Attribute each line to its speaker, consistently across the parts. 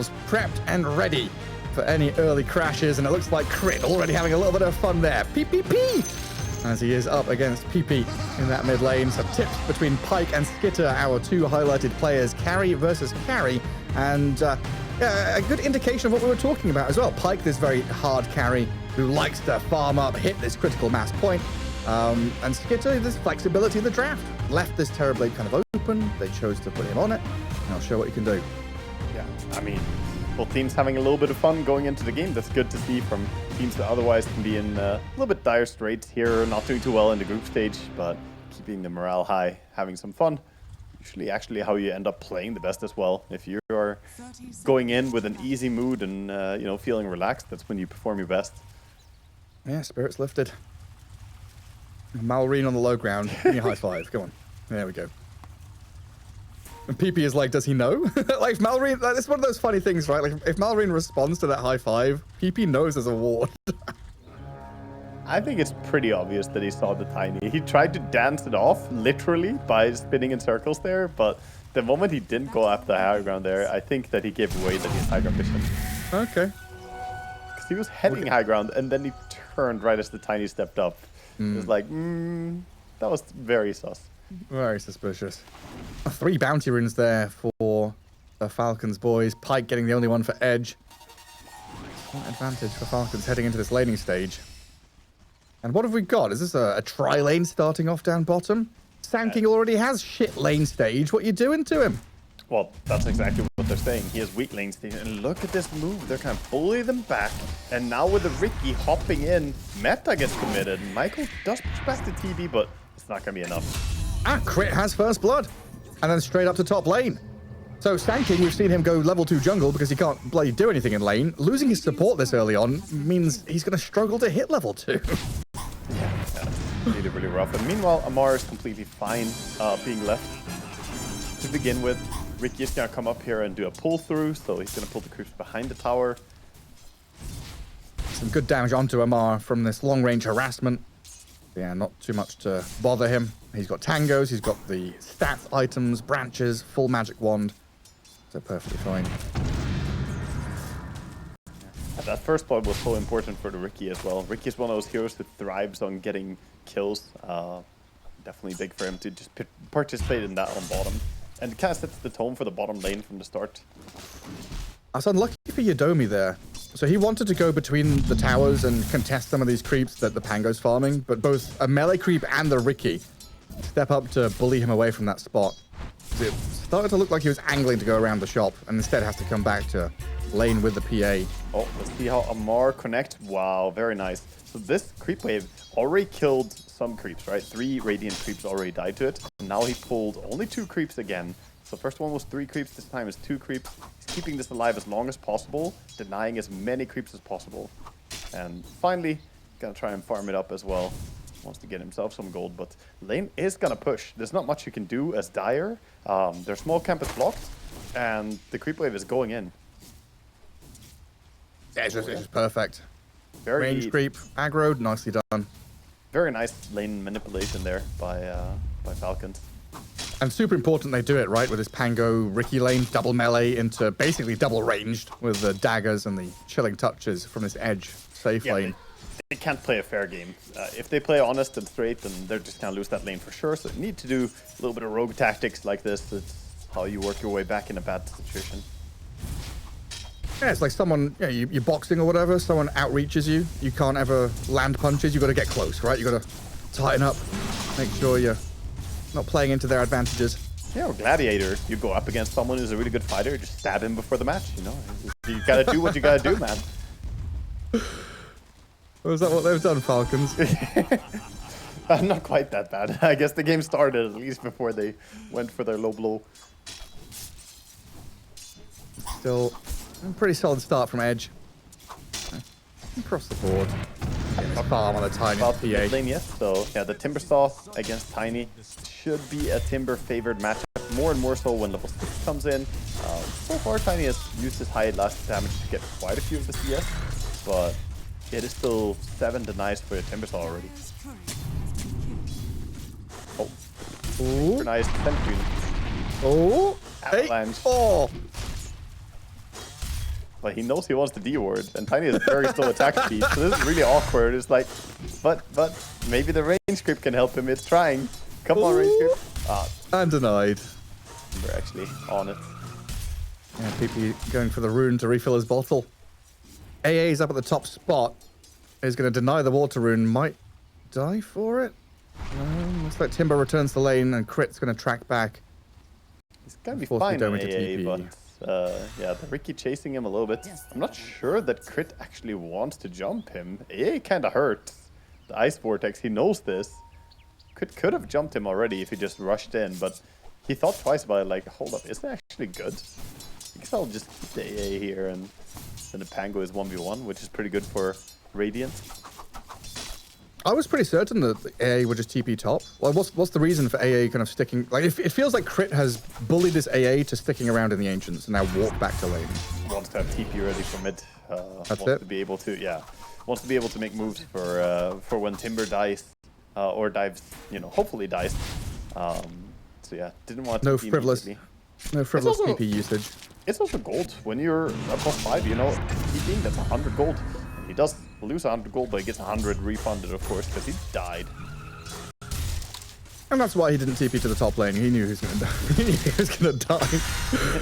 Speaker 1: themselves prepped and ready for any early crashes, and it looks like Crit already having a little bit of fun there. PPP! As he is up against PP in that mid lane. Some tips between Pyke and Skitter, our two highlighted players, carry versus carry, and a good indication of what we were talking about as well. Pyke, this very hard carry who likes to farm up, hit this critical mass point, and Skitter, this flexibility in the draft. Left this Terrorblade kind of open, they chose to put him on it, and I'll show what he can do.
Speaker 2: Yeah, I mean, both teams having a little bit of fun going into the game. That's good to see from teams that otherwise can be in a little bit dire straits here, not doing too well in the group stage, but keeping the morale high, having some fun. Usually actually how you end up playing the best as well. If you are going in with an easy mood and you know, feeling relaxed, that's when you perform your best.
Speaker 1: Yeah, spirits lifted. Malrine on the low ground. Give me a high five. Come on. There we go. And PP is like, does he know? Like, Malrine, it's one of those funny things, right? Like, if Malrine responds to that high five, PP knows there's a ward.
Speaker 2: I think it's pretty obvious that he saw the tiny. He tried to dance it off, literally, by spinning in circles there, but the moment he didn't go after the high ground there, I think that he gave away that he had high ground vision.
Speaker 1: Okay.
Speaker 2: Because he was heading high ground, and then he turned right as the tiny stepped up. It was like, that was very sus.
Speaker 1: Very suspicious. 3 bounty runes there for the Falcons boys. Pyke getting the only one for Edge. What advantage for Falcons heading into this laning stage. And what have we got? Is this a tri-lane starting off down bottom? Sandking already has shit lane stage. What are you doing to him?
Speaker 2: Well, that's exactly what they're saying. He has weak lane stage. And look at this move. They're kind of bully them back. And now with the Ricky hopping in, Meta gets committed. Michael does push back the TD, but it's not going to be enough.
Speaker 1: Crit has first blood. And then straight up to top lane. So Sandking, we've seen him go level 2 jungle because he can't bloody do anything in lane. Losing his support this early on means he's going to struggle to hit level 2.
Speaker 2: Yeah, really, really rough. And meanwhile, Amar is completely fine being left to begin with. Ricky is going to come up here and do a pull through, so he's going to pull the creeps behind the tower.
Speaker 1: Some good damage onto Amar from this long range harassment. Yeah, not too much to bother him. He's got tangos, he's got the stats items, branches, full magic wand. So perfectly fine.
Speaker 2: That first blood was so important for the Ricky as well. Ricky is one of those heroes who thrives on getting kills. Definitely big for him to just participate in that on bottom. And it kind of sets the tone for the bottom lane from the start.
Speaker 1: I was unlucky for Yodomi there. So he wanted to go between the towers and contest some of these creeps that the Pango's farming, but both a melee creep and the Ricky step up to bully him away from that spot. It started to look like he was angling to go around the shop and instead has to come back to lane with the PA.
Speaker 2: Oh, let's see how Amar connects. Wow, very nice. So this creep wave already killed some creeps, right? 3 radiant creeps already died to it. And now he pulled only 2 creeps again. So first one was 3 creeps, this time is 2 creeps. He's keeping this alive as long as possible, denying as many creeps as possible. And finally, gonna try and farm it up as well. Wants to get himself some gold, but lane is gonna push. There's not much you can do as Dire. Their small camp is blocked, and the creep wave is going in.
Speaker 1: Yeah, it's just perfect.
Speaker 2: Very
Speaker 1: range creep, aggroed, nicely done.
Speaker 2: Very nice lane manipulation there by Falcons.
Speaker 1: And super important they do it, right? With this Pango Ricky lane, double melee into basically double ranged with the daggers and the chilling touches from this edge safe lane.
Speaker 2: They can't play a fair game. If they play honest and straight, then they're just going to lose that lane for sure. So you need to do a little bit of rogue tactics like this. That's how you work your way back in a bad situation.
Speaker 1: Yeah, it's like someone, you're boxing or whatever, someone outreaches you. You can't ever land punches. You've got to get close, right? You've got to tighten up, make sure you're not playing into their advantages.
Speaker 2: Yeah, or Gladiator. You go up against someone who's a really good fighter, just stab him before the match, you know? You got to do what you got to do, man.
Speaker 1: Was that what they've done, Falcons?
Speaker 2: Not quite that bad. I guess the game started at least before they went for their low blow.
Speaker 1: Still a pretty solid start from Edge. Across the board. Farm on a tiny PA.
Speaker 2: Lane, yes. So yeah, the Timber Saw against Tiny should be a Timber favored matchup. More and more so when level 6 comes in. So far, Tiny has used his high last damage to get quite a few of the CS, but it is still 7 denies for the Timber Saw already. Oh, super nice.
Speaker 1: Oh,
Speaker 2: Avalanche.
Speaker 1: Oh.
Speaker 2: but he knows he wants the D ward, and Tiny has very slow attack speed, so this is really awkward. It's like, but maybe the range creep can help him. It's trying. Come on, range creep.
Speaker 1: And denied.
Speaker 2: We're actually on it.
Speaker 1: Yeah, PP going for the rune to refill his bottle. AA's up at the top spot. Is going to deny the water rune. Might die for it. Looks like Timber returns the lane, and Crit's going to track back.
Speaker 2: He's going to be fine in AA, but yeah, the Ricky chasing him a little bit. I'm not sure that Crit actually wants to jump him. AA kind of hurts. The Ice Vortex, he knows this. Crit could have jumped him already if he just rushed in, but he thought twice about it, like, hold up, is that actually good? I guess I'll just keep the AA here, and then the Pango is 1v1, which is pretty good for Radiant.
Speaker 1: I was pretty certain that AA would just TP top. Well, what's the reason for AA kind of sticking? Like, it feels like Crit has bullied this AA to sticking around in the Ancients and now walk back to lane.
Speaker 2: Wants to have TP ready for mid.
Speaker 1: That's
Speaker 2: wants
Speaker 1: it.
Speaker 2: To be able to, yeah, wants to be able to make moves for when Timber dies or dives. You know, hopefully dies. So yeah, didn't want to.
Speaker 1: No frivolous TP usage.
Speaker 2: It's also gold when you're above 5. You know, TPing that's 100 gold. He does lose 100 gold, but he gets 100 refunded, of course, because he died.
Speaker 1: And that's why he didn't TP to the top lane. He knew he was going to die. He knew he was going to die.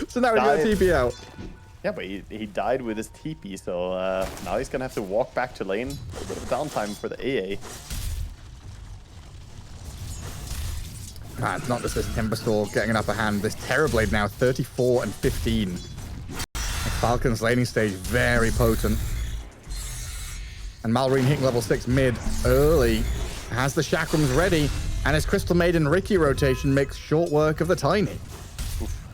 Speaker 1: So now he's going to TP out.
Speaker 2: Yeah, but he died with his TP, so now he's going to have to walk back to lane. A bit of downtime for the AA.
Speaker 1: It's not just this Timbersaw getting an upper hand. This Terrorblade now 34 and 15. Falcons laning stage very potent. And Malrine hitting level 6 mid early. Has the Chakrams ready. And his Crystal Maiden Ricky rotation makes short work of the Tiny.
Speaker 2: Oof.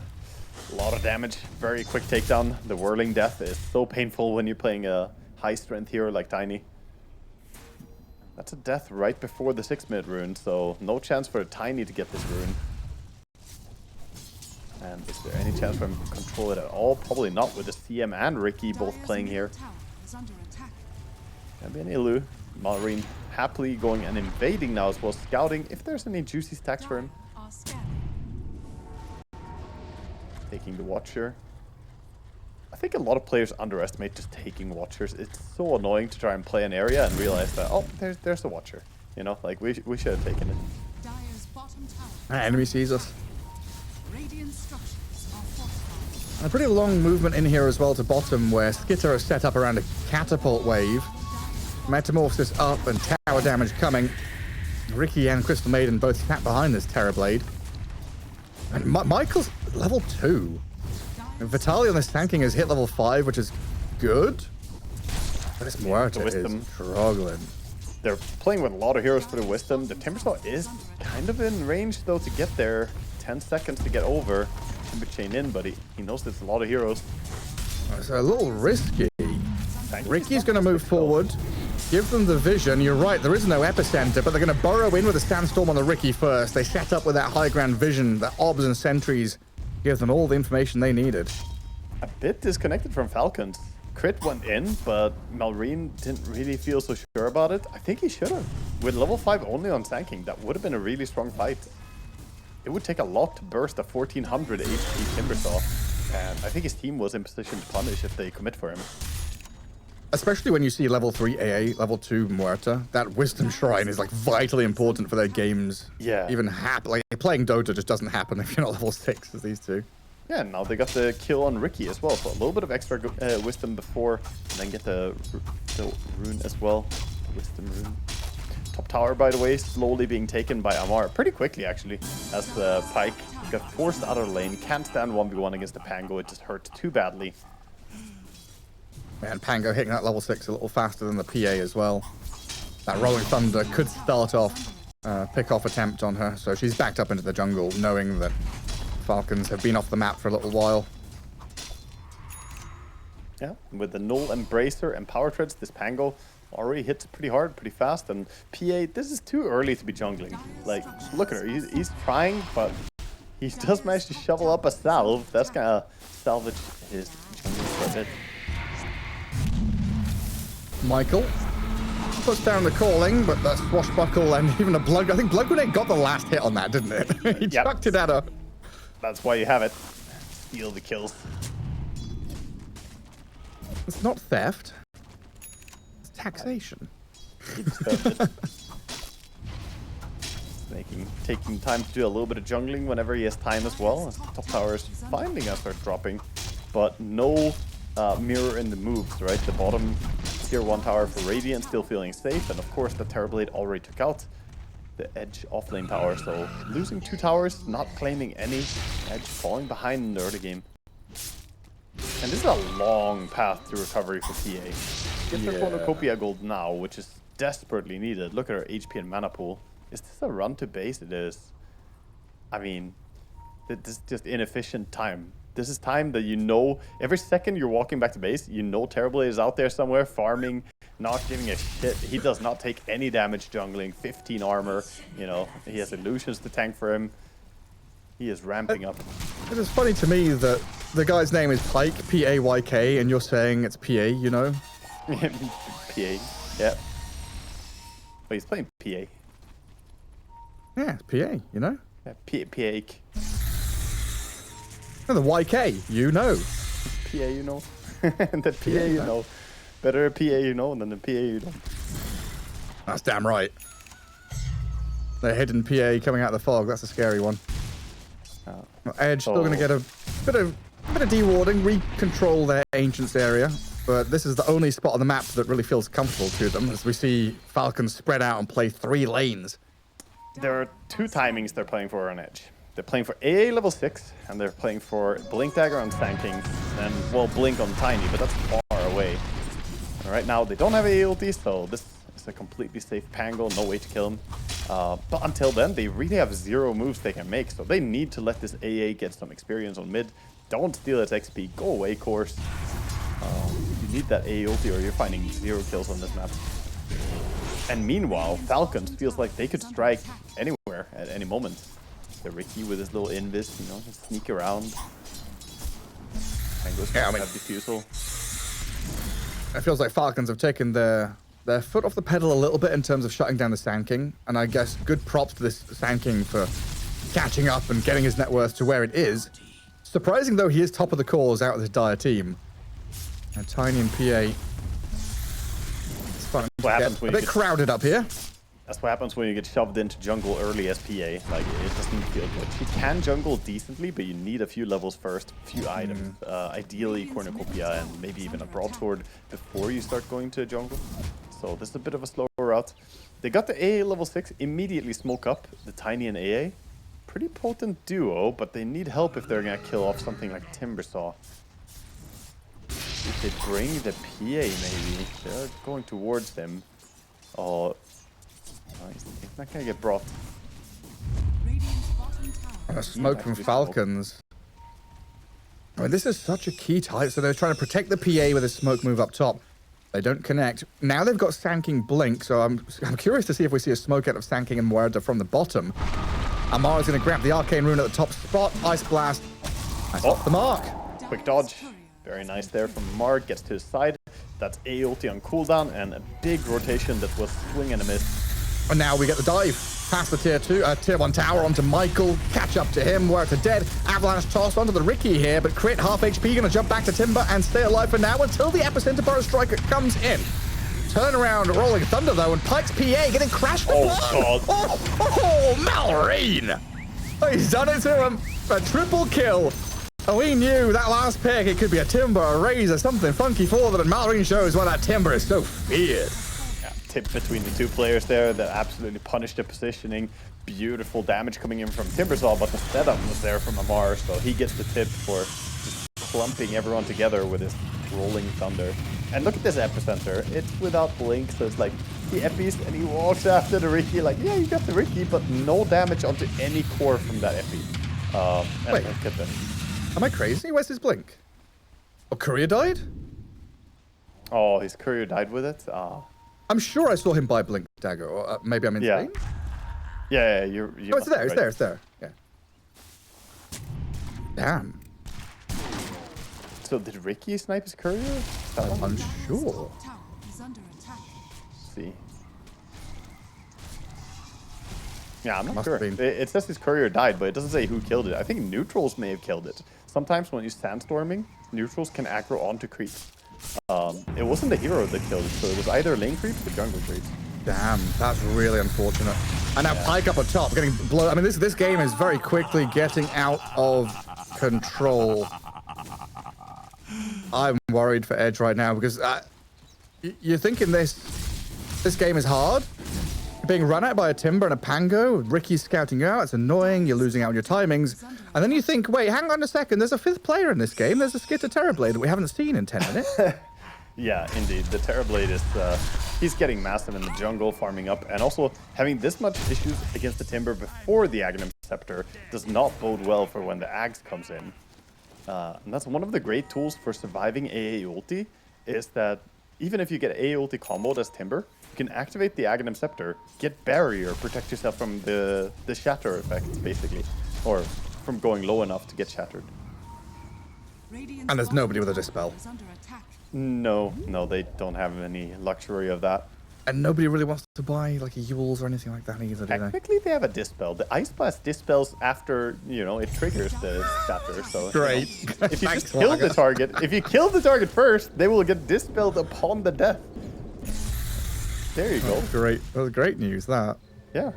Speaker 2: A lot of damage. Very quick takedown. The Whirling Death is so painful when you're playing a high strength hero like Tiny. That's a death right before the 6-minute rune, so no chance for a Tiny to get this rune. And is there any chance for him to control it at all? Probably not, with the CM and Ricky both playing here. Can be an Ilu. Malrine happily going and invading now as well, scouting if there's any juicy stacks for him. Taking the Watcher. I think a lot of players underestimate just taking Watchers. It's so annoying to try and play an area and realize that, oh, there's a Watcher. You know, like we should have taken it.
Speaker 1: Enemy sees us. A pretty long movement in here as well to bottom, where Skitter is set up around a catapult wave. Metamorphosis up and tower damage coming. Ricky and Crystal Maiden both sat behind this Terrorblade. And Michael's level 2. And Vitaly on this tanking has hit level 5, which is good. But this Muerta is struggling.
Speaker 2: They're playing with a lot of heroes for the Wisdom. The Timbersaw is kind of in range, though, to get there. 10 seconds to get over. Timber chain in, but he knows there's a lot of heroes.
Speaker 1: It's a little risky. Ricky's going to move forward. Give them the vision. You're right, there is no epicenter, but they're going to burrow in with a Sandstorm on the Ricky first. They set up with that high ground vision, the obs and sentries. Give them all the information they needed.
Speaker 2: A bit disconnected from Falcons. Crit went in, but Malrine didn't really feel so sure about it. I think he should have. With level 5 only on tanking, that would have been a really strong fight. It would take a lot to burst a 1400 HP Timbersaw, and I think his team was in position to punish if they commit for him.
Speaker 1: Especially when you see level 3 AA, level 2 Muerta. That Wisdom Shrine is like vitally important for their games.
Speaker 2: Yeah.
Speaker 1: Even like playing Dota just doesn't happen if you're not level 6 as these two.
Speaker 2: Yeah, now they got the kill on Ricky as well, so a little bit of extra wisdom before, and then get the rune as well. The wisdom rune. Top tower, by the way, slowly being taken by Amar pretty quickly actually, as the Pyke got forced out of the lane. Can't stand 1v1 against the Pango. It just hurts too badly.
Speaker 1: Man, Pango hitting that level 6 a little faster than the PA as well. That Rolling Thunder could start off pick-off attempt on her, so she's backed up into the jungle, knowing that Falcons have been off the map for a little while.
Speaker 2: Yeah, with the Null Embracer and Power Treads, this Pango already hits pretty hard, pretty fast, and PA, this is too early to be jungling. Like, look at her, he's trying, but he does manage to shovel up a salve. That's gonna salvage his jungle for a bit. Michael
Speaker 1: puts down the calling, but that swashbuckle and even a blood. I think Blood Grenade got the last hit on that, didn't it? He chucked it at her.
Speaker 2: That's why you have it. Steal the kills.
Speaker 1: It's not theft. It's taxation.
Speaker 2: Taking time to do a little bit of jungling whenever he has time as well. As top towers finding us are dropping, but no mirror in the moves, right? The bottom tier 1 tower for Radiant still feeling safe, and of course the Terrorblade already took out the Edge offlane tower, so losing 2 towers, not claiming any. Edge falling behind in the early game. And this is a long path to recovery for PA. Get their cornucopia gold now, which is desperately needed. Look at our HP and mana pool. Is this a run to base? It is. I mean, this is just inefficient time. This is time that you know, every second you're walking back to base, you know Terrorblade is out there somewhere farming, not giving a shit. He does not take any damage jungling, 15 armor, you know, he has illusions to tank for him. He is ramping up.
Speaker 1: It is funny to me that the guy's name is Pyke, P-A-Y-K, and you're saying it's P-A, you know?
Speaker 2: PA, yeah. But he's playing PA.
Speaker 1: Yeah, it's P-A, you know?
Speaker 2: Yeah, PA.
Speaker 1: No, the YK, you know.
Speaker 2: PA, you know. The PA, you know. Better PA, you know, than the PA, you know.
Speaker 1: That's damn right. The hidden PA coming out of the fog, that's a scary one. Edge still going to get a bit of dewarding, re-control their Ancients area, but this is the only spot on the map that really feels comfortable to them, as we see Falcons spread out and play 3 lanes.
Speaker 2: There are 2 timings they're playing for on Edge. They're playing for AA level 6, and they're playing for Blink Dagger on Sand King, and, well, Blink on Tiny, but that's far away. And right now, they don't have AA ulti, so this is a completely safe Pango, no way to kill him. But until then, they really have 0 moves they can make, so they need to let this AA get some experience on mid. Don't steal its XP, go away, course. You need that AA ulti or you're finding 0 kills on this map. And meanwhile, Falcons feels like they could strike anywhere at any moment. The Ricky with his little invis, you know, just sneak around. Tango's have defusal.
Speaker 1: It feels like Falcons have taken their foot off the pedal a little bit in terms of shutting down the Sand King, and I guess good props to this Sand King for catching up and getting his net worth to where it is. Surprising though, he is top of the cores out of this dire team. And Tiny and PA. It's fun.
Speaker 2: What happens when
Speaker 1: a bit crowded up here.
Speaker 2: That's what happens when you get shoved into jungle early as PA. Like, it doesn't feel good. She can jungle decently, but you need a few levels first, a few items. Ideally, cornucopia and maybe even a broadsword before you start going to jungle. So this is a bit of a slower route. They got the AA level 6, immediately smoke up the Tiny and AA. Pretty potent duo, but they need help if they're going to kill off something like Timbersaw. If they bring the PA, maybe. They're going towards them. Oh, he's not going to get brought.
Speaker 1: A smoke from Falcons. I mean, this is such a key type. So they're trying to protect the PA with a smoke move up top. They don't connect. Now they've got Sand King Blink, so I'm curious to see if we see a smoke out of Sand King and Muerta from the bottom. Amara's going to grab the Arcane Rune at the top spot. Ice Blast. That's off the mark.
Speaker 2: Quick dodge. Very nice there from Amar. Gets to his side. That's A ulti on cooldown and a big rotation that was swing and a miss.
Speaker 1: And now we get the dive. Past the tier 1 tower onto Michael. Catch up to him. Muerta dead. Avalanche tossed onto the Ricky here, but Crit half HP going to jump back to Timber and stay alive for now until the Epicenter Burrow Striker comes in. Turn around, Rolling Thunder though, and Pyke's PA getting crashed.
Speaker 2: Oh god.
Speaker 1: Oh, Malrine! He's done it to him. A triple kill. And we knew that last pick, it could be a Timber, a Razor, something funky for them, and Malrine shows why that Timber is so feared.
Speaker 2: Tip between the 2 players there that absolutely punished the positioning. Beautiful damage coming in from Timbersaw, but the setup was there from Amar, so he gets the tip for just clumping everyone together with his Rolling Thunder. And look at this Epicenter. It's without Blink, so it's like he eppies and he walks after the Ricky like, yeah, you got the Ricky, but no damage onto any core from that epi.
Speaker 1: Wait,
Speaker 2: look at that.
Speaker 1: Am I crazy? Where's his Blink? Oh, Courier died?
Speaker 2: Oh, his Courier died with it?
Speaker 1: I'm sure I saw him buy Blink Dagger, or maybe I'm insane.
Speaker 2: Yeah, you're
Speaker 1: oh, it's there, it's there. Yeah. Damn.
Speaker 2: So did Ricky snipe his Courier?
Speaker 1: I'm unsure.
Speaker 2: See. Yeah, I'm not
Speaker 1: Must
Speaker 2: sure.
Speaker 1: have been.
Speaker 2: It says his Courier died, but it doesn't say who killed it. I think neutrals may have killed it. Sometimes when you're sandstorming, neutrals can aggro onto creeps. It wasn't the hero that killed it, so it was either lane creeps or jungle creeps.
Speaker 1: Damn, that's really unfortunate. And now Pyke up on top, getting blown. I mean, this game is very quickly getting out of control. I'm worried for Edge right now because you're thinking this game is hard. You're being run at by a Timber and a Pango. Ricky's scouting you out. It's annoying. You're losing out on your timings. And then you think, wait, hang on a second. There's a 5th player in this game. There's a Skitter Terrorblade that we haven't seen in 10 minutes.
Speaker 2: Yeah, indeed. The Terrorblade is, he's getting massive in the jungle, farming up, and also having this much issues against the Timber before the Aghanim Scepter does not bode well for when the Axe comes in. And that's one of the great tools for surviving AA ulti, is that even if you get AA ulti comboed as Timber, you can activate the Aghanim Scepter, get Barrier, protect yourself from the Shatter effect, basically, or from going low enough to get shattered.
Speaker 1: And there's nobody with a Dispel.
Speaker 2: No, they don't have any luxury of that.
Speaker 1: And nobody really wants to buy like a Yules or anything like that either, do they?
Speaker 2: Technically, they have a Dispel. The Ice Blast dispels after, it triggers the Shatter. So
Speaker 1: Great.
Speaker 2: If you just kill the target, if you kill the target first, they will get dispelled upon the death. There you go.
Speaker 1: Great. That was great news, that.
Speaker 2: Yeah.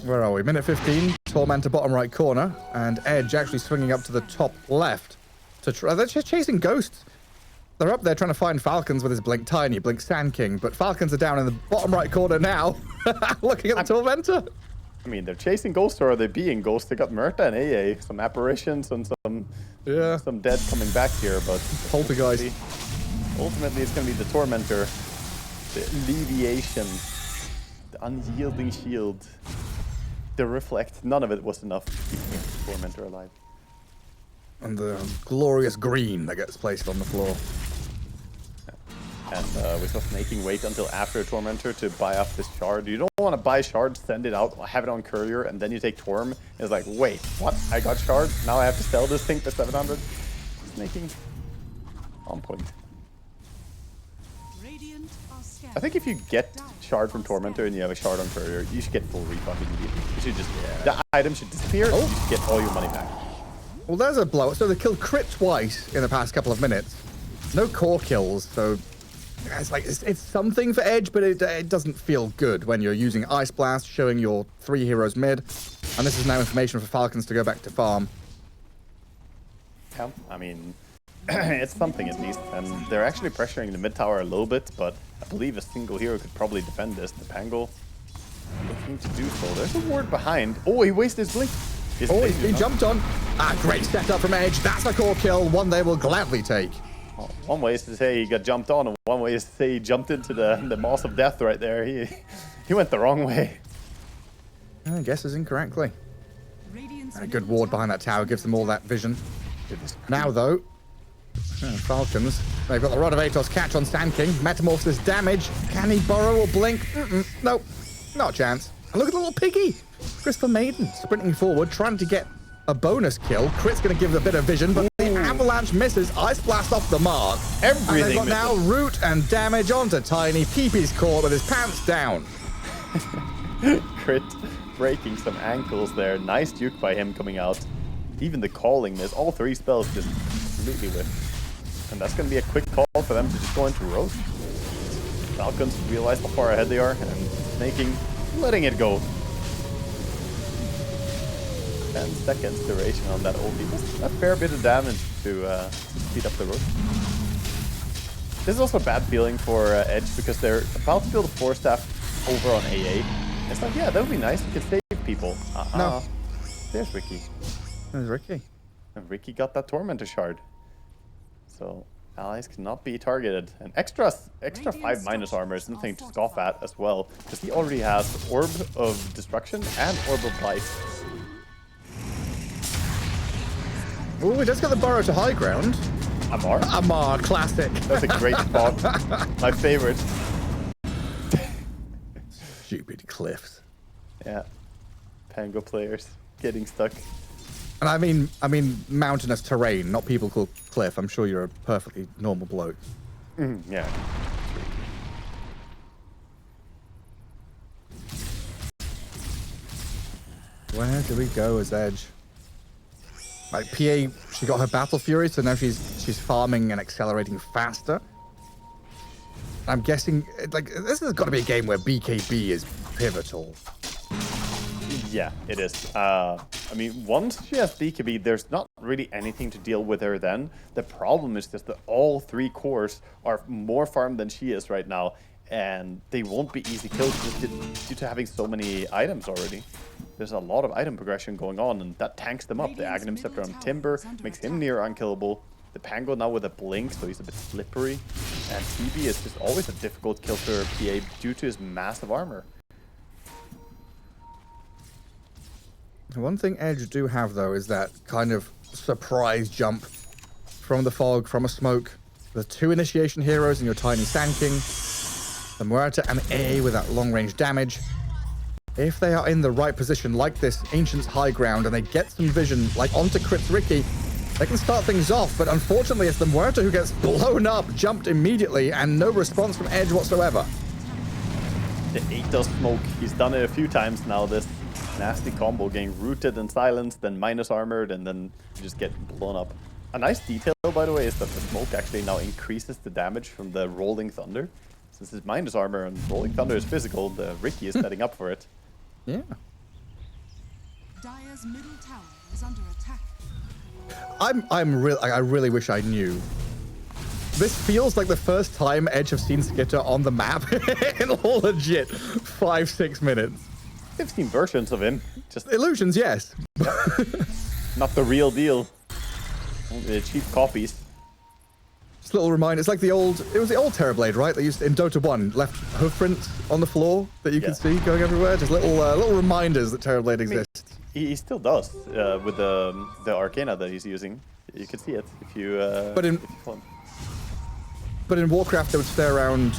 Speaker 1: Where are we? Minute 15. Tormentor bottom right corner. And Edge actually swinging up to the top left. They're just chasing ghosts. They're up there trying to find Falcons with his Blink Tiny, Blink Sand King, but Falcons are down in the bottom right corner now, looking at the Tormentor.
Speaker 2: I mean, they're chasing ghosts, or are they being ghosts? They got Murta and AA, some apparitions and some dead coming back here, but
Speaker 1: Poltergeist.
Speaker 2: Ultimately, it's going to be the Tormentor, the Alleviation, the Unyielding Shield, the Reflect. None of it was enough to keep the Tormentor alive.
Speaker 1: And the glorious green that gets placed on the floor.
Speaker 2: And we saw Snaking wait until after Tormentor to buy up this shard. You don't want to buy shard, send it out, have it on courier, and then you take Torm. It's like, wait, what? I got shard? Now I have to sell this thing for 700? Snaking on point. I think if you get shard from Tormentor and you have a shard on courier, you should get full refund immediately. You should just, the item should disappear, and you should get all your money back.
Speaker 1: Well, there's a blow. So they killed Crit twice in the past couple of minutes. No core kills, so it's like it's something for Edge, but it doesn't feel good when you're using Ice Blast, showing your 3 heroes mid, and this is now information for Falcons to go back to farm.
Speaker 2: Yeah, I mean, it's something at least, and they're actually pressuring the mid tower a little bit, but I believe a single hero could probably defend this. The Pango looking to do so. There's a ward behind. Oh, he wasted his blink.
Speaker 1: He jumped on. Great setup from Edge. That's a core kill, one they will gladly take.
Speaker 2: Well, one way is to say he got jumped on, and one way is to say he jumped into the maw of death right there. He went the wrong way.
Speaker 1: I guess is incorrectly. A good ward behind that tower gives them all that vision. Now, though, Falcons, they've got the Rod of Atos catch on Sand King. Metamorphosis damage. Can he borrow or blink? Nope, not a chance. And look at the little piggy. Crystal Maiden sprinting forward, trying to get a bonus kill. Crit's going to give it a bit of vision, but the avalanche misses. Ice Blast off the mark.
Speaker 2: Everything
Speaker 1: and they've got now root and damage onto Tiny. Peepee's caught with his pants down.
Speaker 2: Crit breaking some ankles there. Nice juke by him coming out. Even the calling miss. All 3 spells just completely whiffed. And that's going to be a quick call for them to just go into roast. Falcons realize how far ahead they are and Snaking, letting it go. 10 seconds duration on that ulti. That's a fair bit of damage to speed up the road. This is also a bad feeling for Edge because they're about to build a 4-staff over on AA. It's like, yeah, that would be nice. You could save people.
Speaker 1: No.
Speaker 2: There's Ricky.
Speaker 1: There's Ricky.
Speaker 2: And Ricky got that Tormentor shard. So allies cannot be targeted. And extra 5 minus armor is nothing to scoff at as well, because he already has Orb of Destruction and Orb of Life.
Speaker 1: Oh, he does get the burrow to high ground. Amar, classic.
Speaker 2: That's a great spot. My favorite.
Speaker 1: Stupid cliffs.
Speaker 2: Yeah. Pango players getting stuck.
Speaker 1: And I mean mountainous terrain, not people called Cliff. I'm sure you're a perfectly normal bloke.
Speaker 2: Yeah.
Speaker 1: Where do we go as Edge? Like PA, she got her Battle Fury, so now she's farming and accelerating faster. I'm guessing, like, this has got to be a game where BKB is pivotal.
Speaker 2: Yeah, it is. I mean, once she has BKB, there's not really anything to deal with her then. The problem is just that all 3 cores are more farmed than she is right now, and they won't be easy kills due to having so many items already. There's a lot of item progression going on, and that tanks them up. The Aghanim Scepter on Timber makes him near unkillable. The Pango now with a blink, so he's a bit slippery. And TB is just always a difficult kill for PA due to his massive armor.
Speaker 1: One thing Edge do have, though, is that kind of surprise jump from the fog, from a smoke. The 2 initiation heroes in your Tiny Sand King. The Muerta and AA with that long-range damage. If they are in the right position, like this Ancient's high ground, and they get some vision, like onto Crit's Ricky, they can start things off, but unfortunately it's the Muerta who gets blown up, jumped immediately, and no response from Edge whatsoever.
Speaker 2: The 8 does smoke. He's done it a few times now, this nasty combo, getting rooted and silenced, then minus armored, and then you just get blown up. A nice detail, by the way, is that the smoke actually now increases the damage from the Rolling Thunder. Since it's minus armor and Rolling Thunder is physical, the Ricky is setting up for it.
Speaker 1: Yeah.
Speaker 3: Dire's middle tower is under attack.
Speaker 1: I really wish I knew. This feels like the first time Edge have seen Skitter on the map in all legit 5-6 minutes.
Speaker 2: They've seen versions of him. Just
Speaker 1: Illusions, yes.
Speaker 2: not the real deal. The cheap copies.
Speaker 1: Just a little reminder, it's like it was the old Terrorblade, right? They used in Dota 1, left hoof prints on the floor that you can see going everywhere. Just little reminders that Terrorblade exists.
Speaker 2: He still does with the Arcana that he's using. You can see it if you.
Speaker 1: But in Warcraft, they would stay around,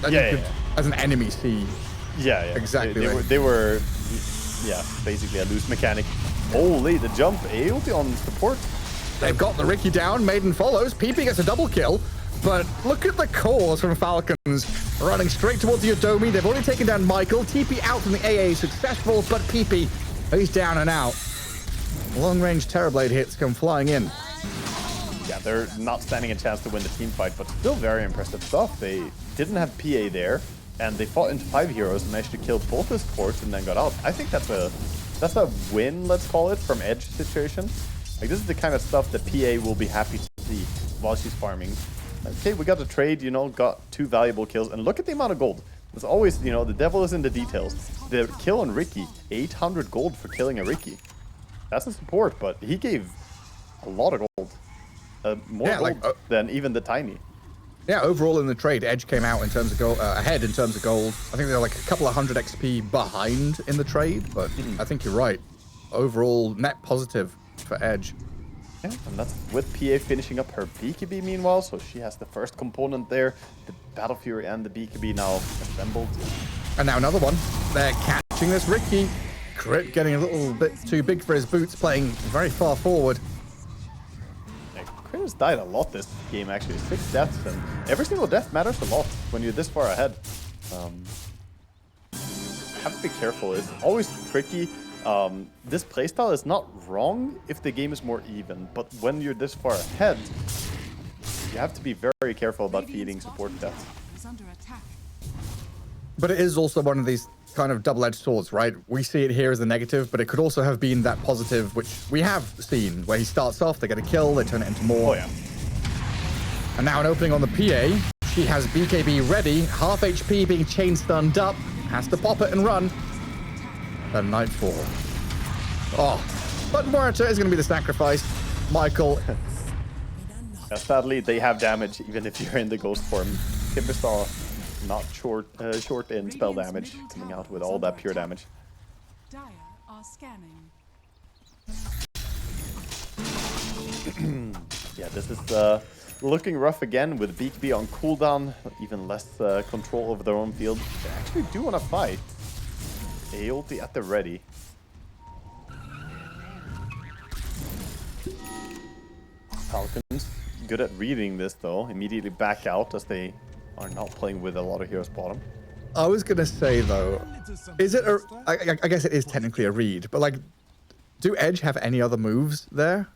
Speaker 1: and you could, as an enemy, see.
Speaker 2: Yeah.
Speaker 1: Exactly.
Speaker 2: They were, basically a loose mechanic. Holy, the jump! AOT on support.
Speaker 1: They've got the Ricky down. Maiden follows. PP gets a double kill. But look at the cores from Falcons running straight towards the Yodomi. They've already taken down Michael. TP out from the AA, successful, but PP, he's down and out. Long-range Terrorblade hits come flying in.
Speaker 2: Yeah, they're not standing a chance to win the team fight, but still very impressive stuff. They didn't have PA there, and they fought into 5 heroes and managed to kill both his cores and then got out. I think that's a win, let's call it, from Edge situation. Like, this is the kind of stuff that PA will be happy to see while she's farming. Okay, we got the trade, got 2 valuable kills, and look at the amount of gold. There's always, the devil is in the details. The kill on Ricky, 800 gold for killing a Ricky. That's a support, but he gave a lot of gold. More gold than even the Tiny.
Speaker 1: Yeah, overall in the trade, Edge came out in terms of gold, ahead in terms of gold. I think they're like a couple of 100 XP behind in the trade, but I think you're right. Overall, net positive for Edge.
Speaker 2: Yeah, and that's with PA finishing up her BKB meanwhile, so she has the first component there. The Battle Fury and the BKB now assembled.
Speaker 1: And now another one. They're catching this Ricky. Crit getting a little bit too big for his boots, playing very far forward.
Speaker 2: Yeah, Crit has died a lot this game, actually. 6 deaths, and every single death matters a lot when you're this far ahead. Have to be careful. It's always tricky. This playstyle is not wrong if the game is more even, but when you're this far ahead, you have to be very careful about feeding support deaths.
Speaker 1: But it is also one of these kind of double-edged swords, right? We see it here as a negative, but it could also have been that positive, which we have seen, where he starts off, they get a kill, they turn it into more.
Speaker 2: Oh, yeah.
Speaker 1: And now an opening on the PA. She has BKB ready, half HP being chain stunned up, has to pop it and run. Then Nightfall. Oh, but Muerta is going to be the sacrifice. Michael.
Speaker 2: Sadly, they have damage even if you're in the ghost form. Timbersaw not short in spell damage, coming out with all that pure damage.
Speaker 3: Dire are scanning.
Speaker 2: Yeah, this is looking rough again with BKB on cooldown, even less control over their own field. They actually do want to fight. AOT at the ready. Falcons, good at reading this though. Immediately back out as they are not playing with a lot of heroes bottom.
Speaker 1: I was going to say, though, is it I guess it is technically a read, but, like, do Edge have any other moves there?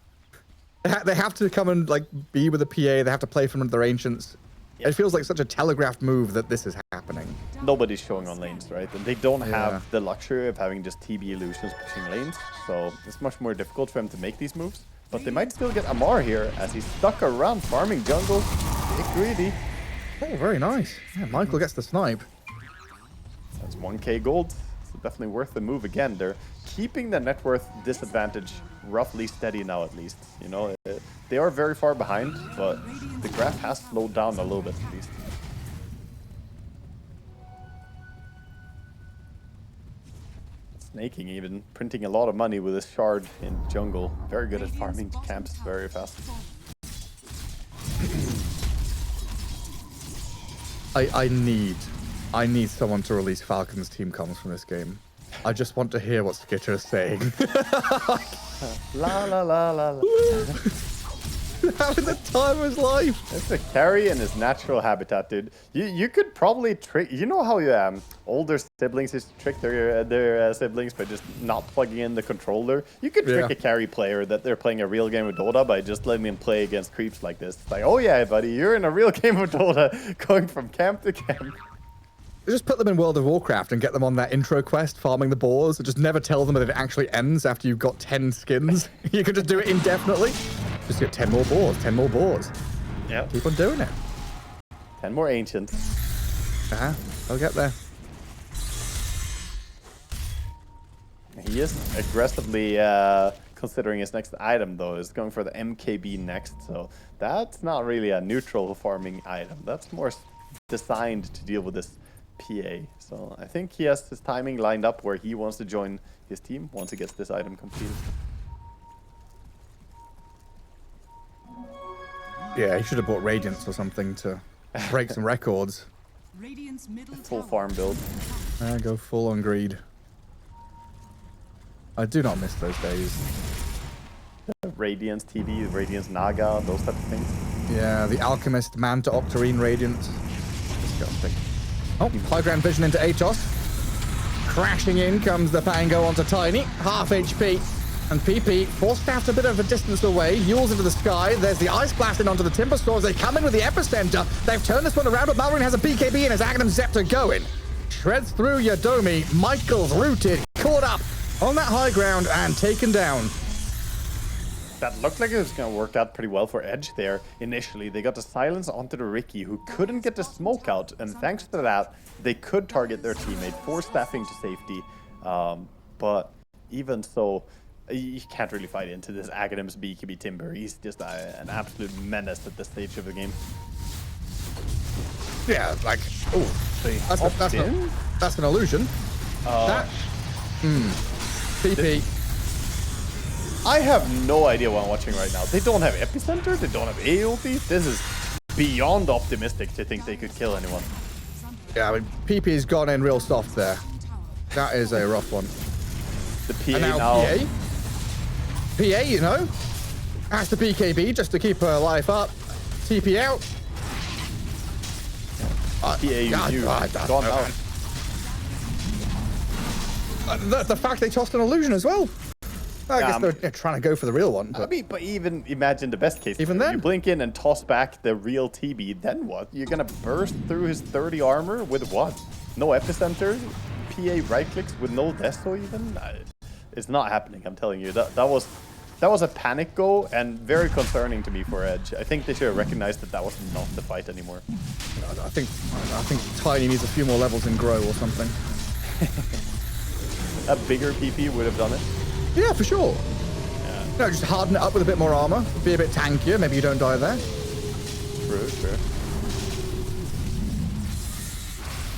Speaker 1: They have to come and like be with the PA. They have to play from their ancients.
Speaker 2: Yeah.
Speaker 1: It feels like such a telegraphed move that this is happening.
Speaker 2: Nobody's showing on lanes, right? And they don't
Speaker 1: Yeah.
Speaker 2: have the luxury of having just TB illusions pushing lanes, so it's much more difficult for them to make these moves. But they might still get Amar here as he's stuck around farming jungle. Get greedy.
Speaker 1: Oh, very nice. Yeah, Michael gets the snipe.
Speaker 2: That's 1k gold. So definitely worth the move again. They're keeping the net worth disadvantage roughly steady now, at least. You know, they are very far behind, but the graph has slowed down a little bit at least. Snaking even printing a lot of money with his shard in jungle. Very good at farming camps very fast.
Speaker 1: I need someone to release Falcons team comms from this game. I just want to hear what Skitter is saying.
Speaker 2: La la la la la.
Speaker 1: Having the time of his life.
Speaker 2: It's a carry in his natural habitat, dude. You could probably trick. You know how older siblings used to trick their siblings by just not plugging in the controller. You could trick a carry player that they're playing a real game of Dota by just letting them play against creeps like this. It's like, oh yeah, buddy, you're in a real game of Dota, going from camp to camp.
Speaker 1: Just put them in World of Warcraft and get them on that intro quest, farming the boars, and just never tell them that it actually ends after you've got 10 skins. You can just do it indefinitely. Just get 10 more boars, 10 more boars.
Speaker 2: Yeah.
Speaker 1: Keep on doing it.
Speaker 2: 10 more ancients.
Speaker 1: I'll get there.
Speaker 2: He is aggressively considering his next item, though. Is going for the MKB next, so that's not really a neutral farming item. That's more designed to deal with this PA. So I think he has his timing lined up where he wants to join his team once he gets this item completed.
Speaker 1: Yeah, he should have bought Radiance or something to break some records.
Speaker 3: Radiant's middle
Speaker 2: Full
Speaker 3: tower
Speaker 2: farm build.
Speaker 1: Go full on greed. I do not miss those days.
Speaker 2: Radiance TD, Radiance Naga, those type of things.
Speaker 1: Yeah, the Alchemist, Man to Octarine Radiance. Disgusting. Oh, high ground vision into Atos. Crashing in comes the Pango onto Tiny. Half HP. And PP forced out a bit of a distance away. Yules into the sky. There's the Ice Blast in onto the Timber Stores. They come in with the Epicenter. They've turned this one around, but Malrine has a BKB and his Aghanim Scepter going. Shreds through Yadomi. Michael's rooted. Caught up on that high ground and taken down.
Speaker 2: That looked like it was going to work out pretty well for Edge there initially. They got the silence onto the Riki, who couldn't get the smoke out, and thanks to that, they could target their teammate for staffing to safety. But even so, you can't really fight into this Aghanim's BKB Timber. He's just an absolute menace at this stage of the game.
Speaker 1: Yeah, like, oh, that's an illusion. PP.
Speaker 2: I have no idea what I'm watching right now. They don't have Epicenter, they don't have AOP. This is beyond optimistic to think they could kill anyone.
Speaker 1: Yeah, I mean, PP's gone in real soft there. That is a rough one.
Speaker 2: The PA
Speaker 1: And now
Speaker 2: now.
Speaker 1: PA, you know, has the BKB just to keep her life up. TP out.
Speaker 2: Gone out.
Speaker 1: The fact they tossed an illusion as well. I guess they're trying to go for the real one. But
Speaker 2: I mean, but even imagine the best case.
Speaker 1: Even then?
Speaker 2: You blink in and toss back the real TB, then what? You're gonna burst through his 30 armor with what? No Epicenter? PA right clicks with no Desto even? It's not happening, I'm telling you. That was a panic go and very concerning to me for Edge. I think they should have recognized that that was not the fight anymore.
Speaker 1: I think Tiny needs a few more levels in Grow or something.
Speaker 2: A bigger PP would have done it.
Speaker 1: Yeah, for sure.
Speaker 2: Yeah.
Speaker 1: No, just harden it up with a bit more armor. Be a bit tankier. Maybe you don't die there.
Speaker 2: True.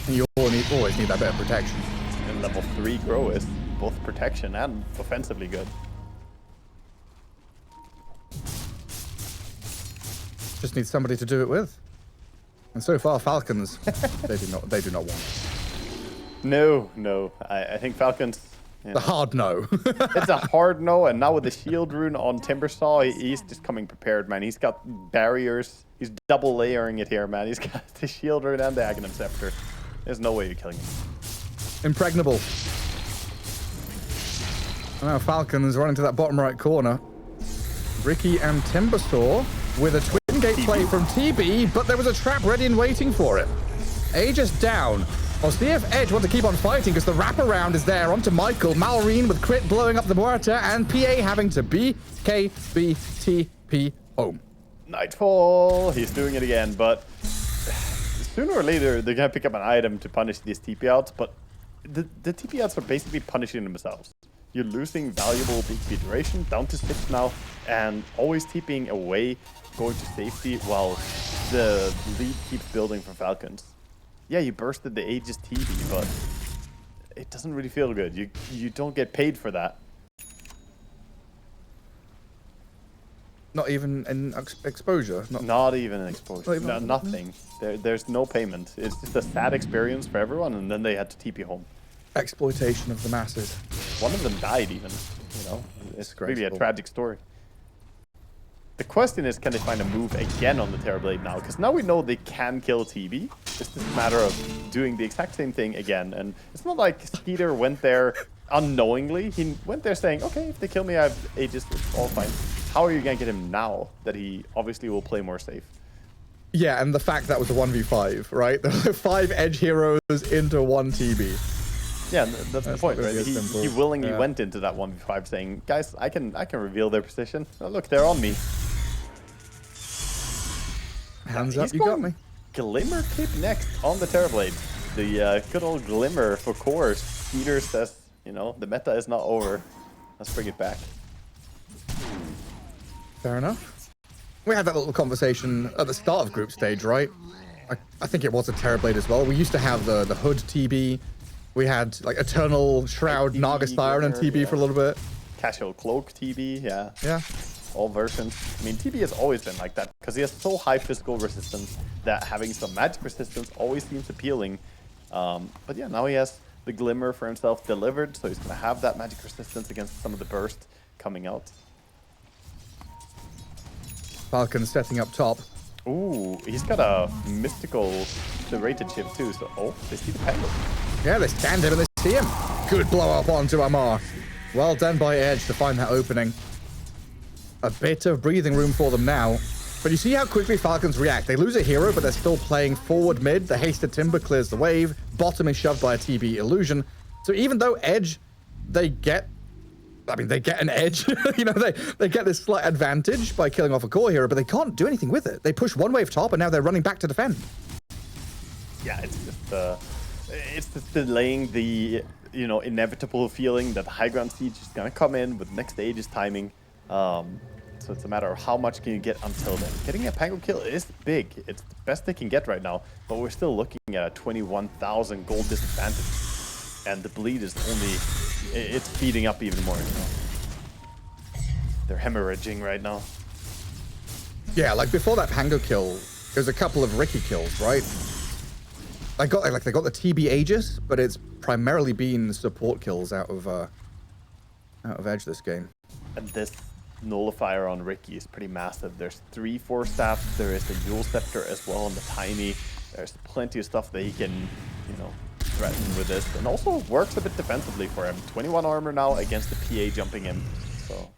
Speaker 1: And you always need that bit of protection.
Speaker 2: And level 3 Grow is both protection and offensively good.
Speaker 1: Just need somebody to do it with. And so far, Falcons, they do not want it.
Speaker 2: No. I think Falcons.
Speaker 1: The hard no.
Speaker 2: It's a hard no, and now with the shield rune on Timbersaw, he's just coming prepared, man. He's got barriers. He's double layering it here, man. He's got the shield rune and the Aghanim Scepter. There's no way you're killing him.
Speaker 1: Impregnable. And now Falcons running to that bottom right corner. Ricky and Timbersaw with a twin gate play from TB, but there was a trap ready and waiting for it. Age is down. I'll see if Edge want to keep on fighting because the wraparound is there onto Michael. Malrine with crit blowing up the Muerta and PA having to BKBTP home.
Speaker 2: Nightfall, he's doing it again, but sooner or later they're gonna pick up an item to punish these TP outs, but the TP outs are basically punishing themselves. You're losing valuable BKB duration down to 6 now, and always TPing away, going to safety while the lead keeps building for Falcons. Yeah, you bursted the Aegis TV, but it doesn't really feel good. You don't get paid for that.
Speaker 1: Not even in exposure?
Speaker 2: Not even an exposure. Nothing. There's no payment. It's just a sad experience for everyone, and then they had to TP home.
Speaker 1: Exploitation of the masses.
Speaker 2: One of them died even, you know. It's really a tragic story. The question is, can they find a move again on the Terrorblade now? Because now we know they can kill TB. It's just a matter of doing the exact same thing again. And it's not like Skeeter went there unknowingly. He went there saying, okay, if they kill me, I have Aegis, it's all fine. How are you going to get him now that he obviously will play more safe?
Speaker 1: Yeah, and the fact that was a 1v5, right? There were 5 Edge heroes into 1 TB.
Speaker 2: Yeah, that's the point, right? He willingly went into that 1v5 saying, guys, I can reveal their position. Oh, look, they're on me.
Speaker 1: Hands up, you got me.
Speaker 2: Glimmer Cape next on the Terrorblade. The good old Glimmer for course. Peter says, you know, the meta is not over. Let's bring it back.
Speaker 1: Fair enough. We had that little conversation at the start of group stage, right? I think it was a Terrorblade as well. We used to have the Hood TB. We had like Eternal Shroud, TB, Naga Siren, and TB for a little bit.
Speaker 2: Casual Cloak TB, yeah.
Speaker 1: Yeah.
Speaker 2: All versions. I mean, TB has always been like that because he has so high physical resistance that having some magic resistance always seems appealing. But yeah, now he has the Glimmer for himself delivered, so he's going to have that magic resistance against some of the burst coming out.
Speaker 1: Falcons setting up top.
Speaker 2: Ooh, he's got a mystical serrated chip too, so they see the Pango.
Speaker 1: Yeah, they scanned him and they see him. Good blow up onto Amar. Well done by Edge to find that opening. A bit of breathing room for them now. But you see how quickly Falcons react. They lose a hero, but they're still playing forward mid. The hasted Timber clears the wave. Bottom is shoved by a TB illusion. So even though Edge, they get an edge. You know, they get this slight advantage by killing off a core hero, but they can't do anything with it. They push one wave top, and now they're running back to defend.
Speaker 2: Yeah, it's just delaying the, you know, inevitable feeling that the high ground siege is gonna come in with next stage's timing. So it's a matter of how much can you get until then. Getting a Pango kill is big. It's the best they can get right now, but we're still looking at a 21,000 gold disadvantage, and the bleed is it's speeding up even more. You know? They're hemorrhaging right now.
Speaker 1: Yeah, like before that Pango kill, there's a couple of Ricky kills, right? They got the TB Aegis, but it's primarily been support kills out of Edge this game.
Speaker 2: And this nullifier on Ricky is pretty massive. There's 3 Force Staff, there is the Yule Scepter as well on the Tiny. There's plenty of stuff that he can, you know, threaten with this, and also works a bit defensively for him. 21 armor now against the PA jumping in. So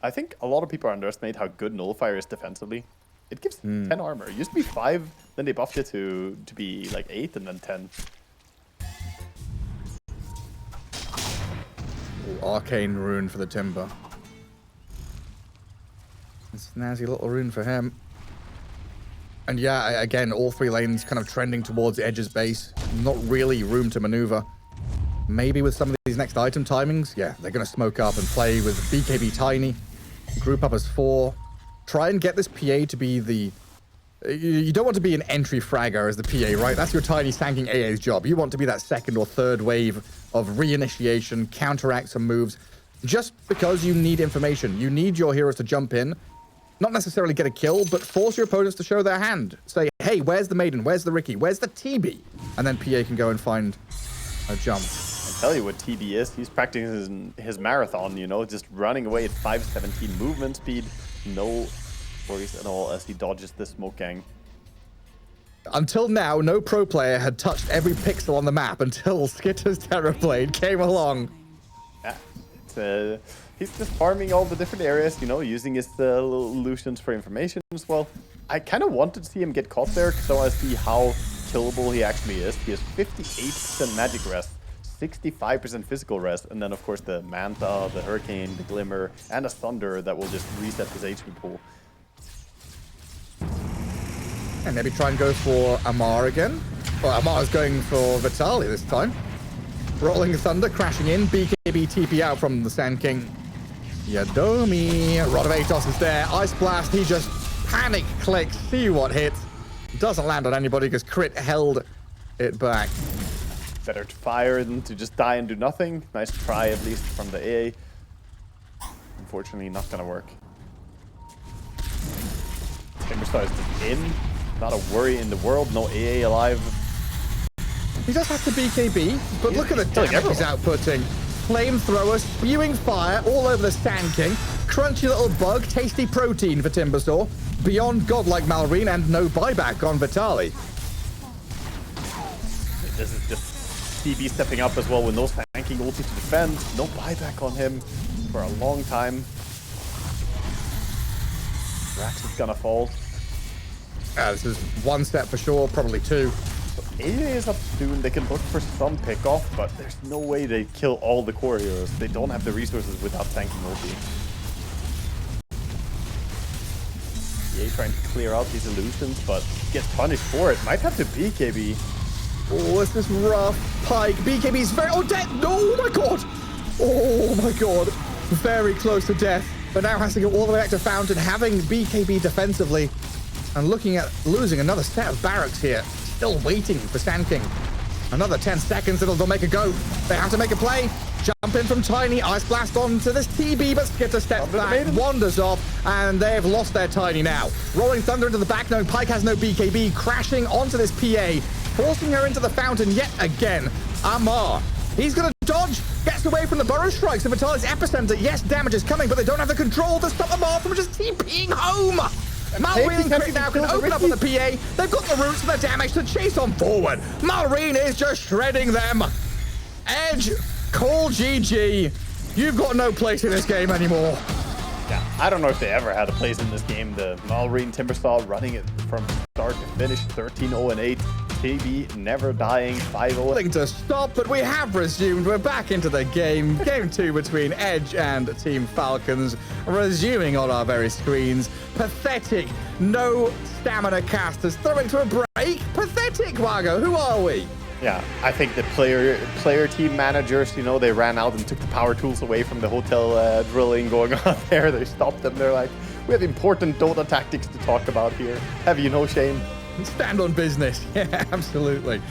Speaker 2: I think a lot of people underestimate how good Nullifier is defensively. It gives 10 armor. It used to be 5, then they buffed it to be like 8 and then 10.
Speaker 1: Ooh, arcane rune for the Timber. Snazzy little rune for him. And yeah, again, all 3 lanes kind of trending towards Edge's base. Not really room to maneuver. Maybe with some of these next item timings, yeah, they're going to smoke up and play with BKB Tiny. Group up as 4. Try and get this PA to be the... You don't want to be an entry fragger as the PA, right? That's your Tiny tanking AA's job. You want to be that 2nd or 3rd wave of reinitiation, counteract some moves. Just because you need information. You need your heroes to jump in. Not necessarily get a kill, but force your opponents to show their hand. Say, hey, where's the Maiden? Where's the Ricky? Where's the TB? And then PA can go and find a jump.
Speaker 2: I'll tell you what TB is. He's practicing his marathon, you know, just running away at 517 movement speed. No worries at all as he dodges the smoke gang.
Speaker 1: Until now, no pro player had touched every pixel on the map until Skitter's Terrorblade came along.
Speaker 2: Yeah, it's He's just farming all the different areas, you know, using his little illusions for information as well. I kind of wanted to see him get caught there because I want to see how killable he actually is. He has 58% magic rest, 65% physical rest, and then of course the Manta, the Hurricane, the Glimmer, and the Thunder that will just reset his HP pool.
Speaker 1: And maybe try and go for Amar again. Well, Amar's going for Vitaly this time. Rolling Thunder, crashing in. BKB TP out from the Sand King. Yadomi. Rod of Atos is there. Ice Blast, he just panic clicks. See what hits. Doesn't land on anybody because Crit held it back.
Speaker 2: Better to fire than to just die and do nothing. Nice try at least from the AA. Unfortunately, not gonna work. Timberstar is just in. Not a worry in the world. No AA alive.
Speaker 1: He does have to BKB, but look at the damage he's outputting. Flamethrower, spewing fire all over the Sand King. Crunchy little bug, tasty protein for Timbersaw. Beyond godlike Malrine and no buyback on Vitaly.
Speaker 2: This is just CB stepping up as well with no tanking ulti to defend. No buyback on him for a long time. Rax is gonna fall.
Speaker 1: This is one step for sure, probably two.
Speaker 2: AA is up soon. They can look for some pickoff, but there's no way they kill all the core heroes. They don't have the resources without tanking ulti. AA trying to clear out these illusions, but gets punished for it. Might have to BKB.
Speaker 1: Oh, this is rough. Pike, BKB's very... Oh, dead! No, oh my god! Oh my god. Very close to death, but now has to go all the way back to Fountain, having BKB defensively, and looking at losing another set of barracks here. Still waiting for Sand King. Another 10 seconds, they'll make a go. They have to make a play. Jump in from Tiny, Ice Blast onto this TB, but Skitter steps back, wanders off, and they've lost their Tiny now. Rolling Thunder into the back, knowing Pike has no BKB, crashing onto this PA, forcing her into the Fountain yet again. Amar, he's gonna dodge, gets away from the Burrow Strikes of Vitaly's epicenter. Yes, damage is coming, but they don't have the control to stop Amar from just TPing home. Malrine and Crit now can open up on the PA. They've got the roots and the damage to chase on forward. Malrine is just shredding them. Edge, call GG. You've got no place in this game anymore.
Speaker 2: Yeah, I don't know if they ever had a place in this game. The Malrine Timbersaw running it from start to finish, 13-0-8. KB never dying, 5-0.
Speaker 1: Nothing to stop, but we have resumed. We're back into the game. Game 2 between Edge and Team Falcons, resuming on our very screens. Pathetic, no stamina casters throwing to a break. Pathetic, Wago. Who are we?
Speaker 2: Yeah, I think the player team managers, you know, they ran out and took the power tools away from the hotel drilling going on there. They stopped them. They're like, we have important Dota tactics to talk about here. Have you no shame?
Speaker 1: Stand on business. Yeah, absolutely.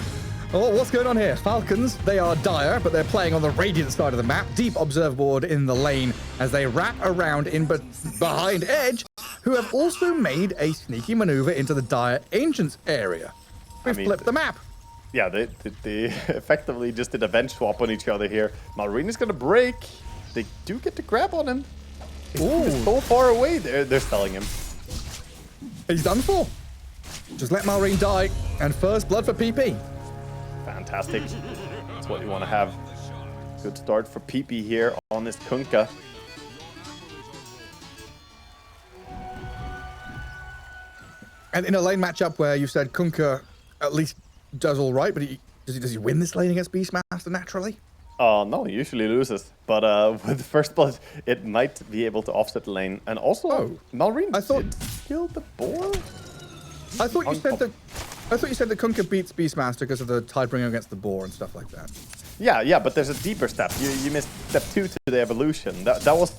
Speaker 1: Well, what's going on here? Falcons, they are dire, but they're playing on the Radiant side of the map. Deep observe board in the lane as they wrap around in behind Edge, who have also made a sneaky maneuver into the dire Ancients area. We've flipped the map.
Speaker 2: Yeah, they effectively just did a bench swap on each other here. Malrine is going to break. They do get to grab on him. He's so far away. They're stalling him.
Speaker 1: He's done for. Just let Malrine die. And first blood for PP.
Speaker 2: Fantastic. That's what you want to have. Good start for PP here on this Kunkka.
Speaker 1: And in a lane matchup where you said Kunkka at least does all right, but does he win this lane against Beastmaster naturally?
Speaker 2: No, he usually loses. But with First Blood, it might be able to offset the lane. And also, Malrine did kill the boar?
Speaker 1: I thought you said that Kunkka beats Beastmaster because of the Tidebringer against the boar and stuff like that.
Speaker 2: Yeah, but there's a deeper step. You missed step 2 to the evolution. That was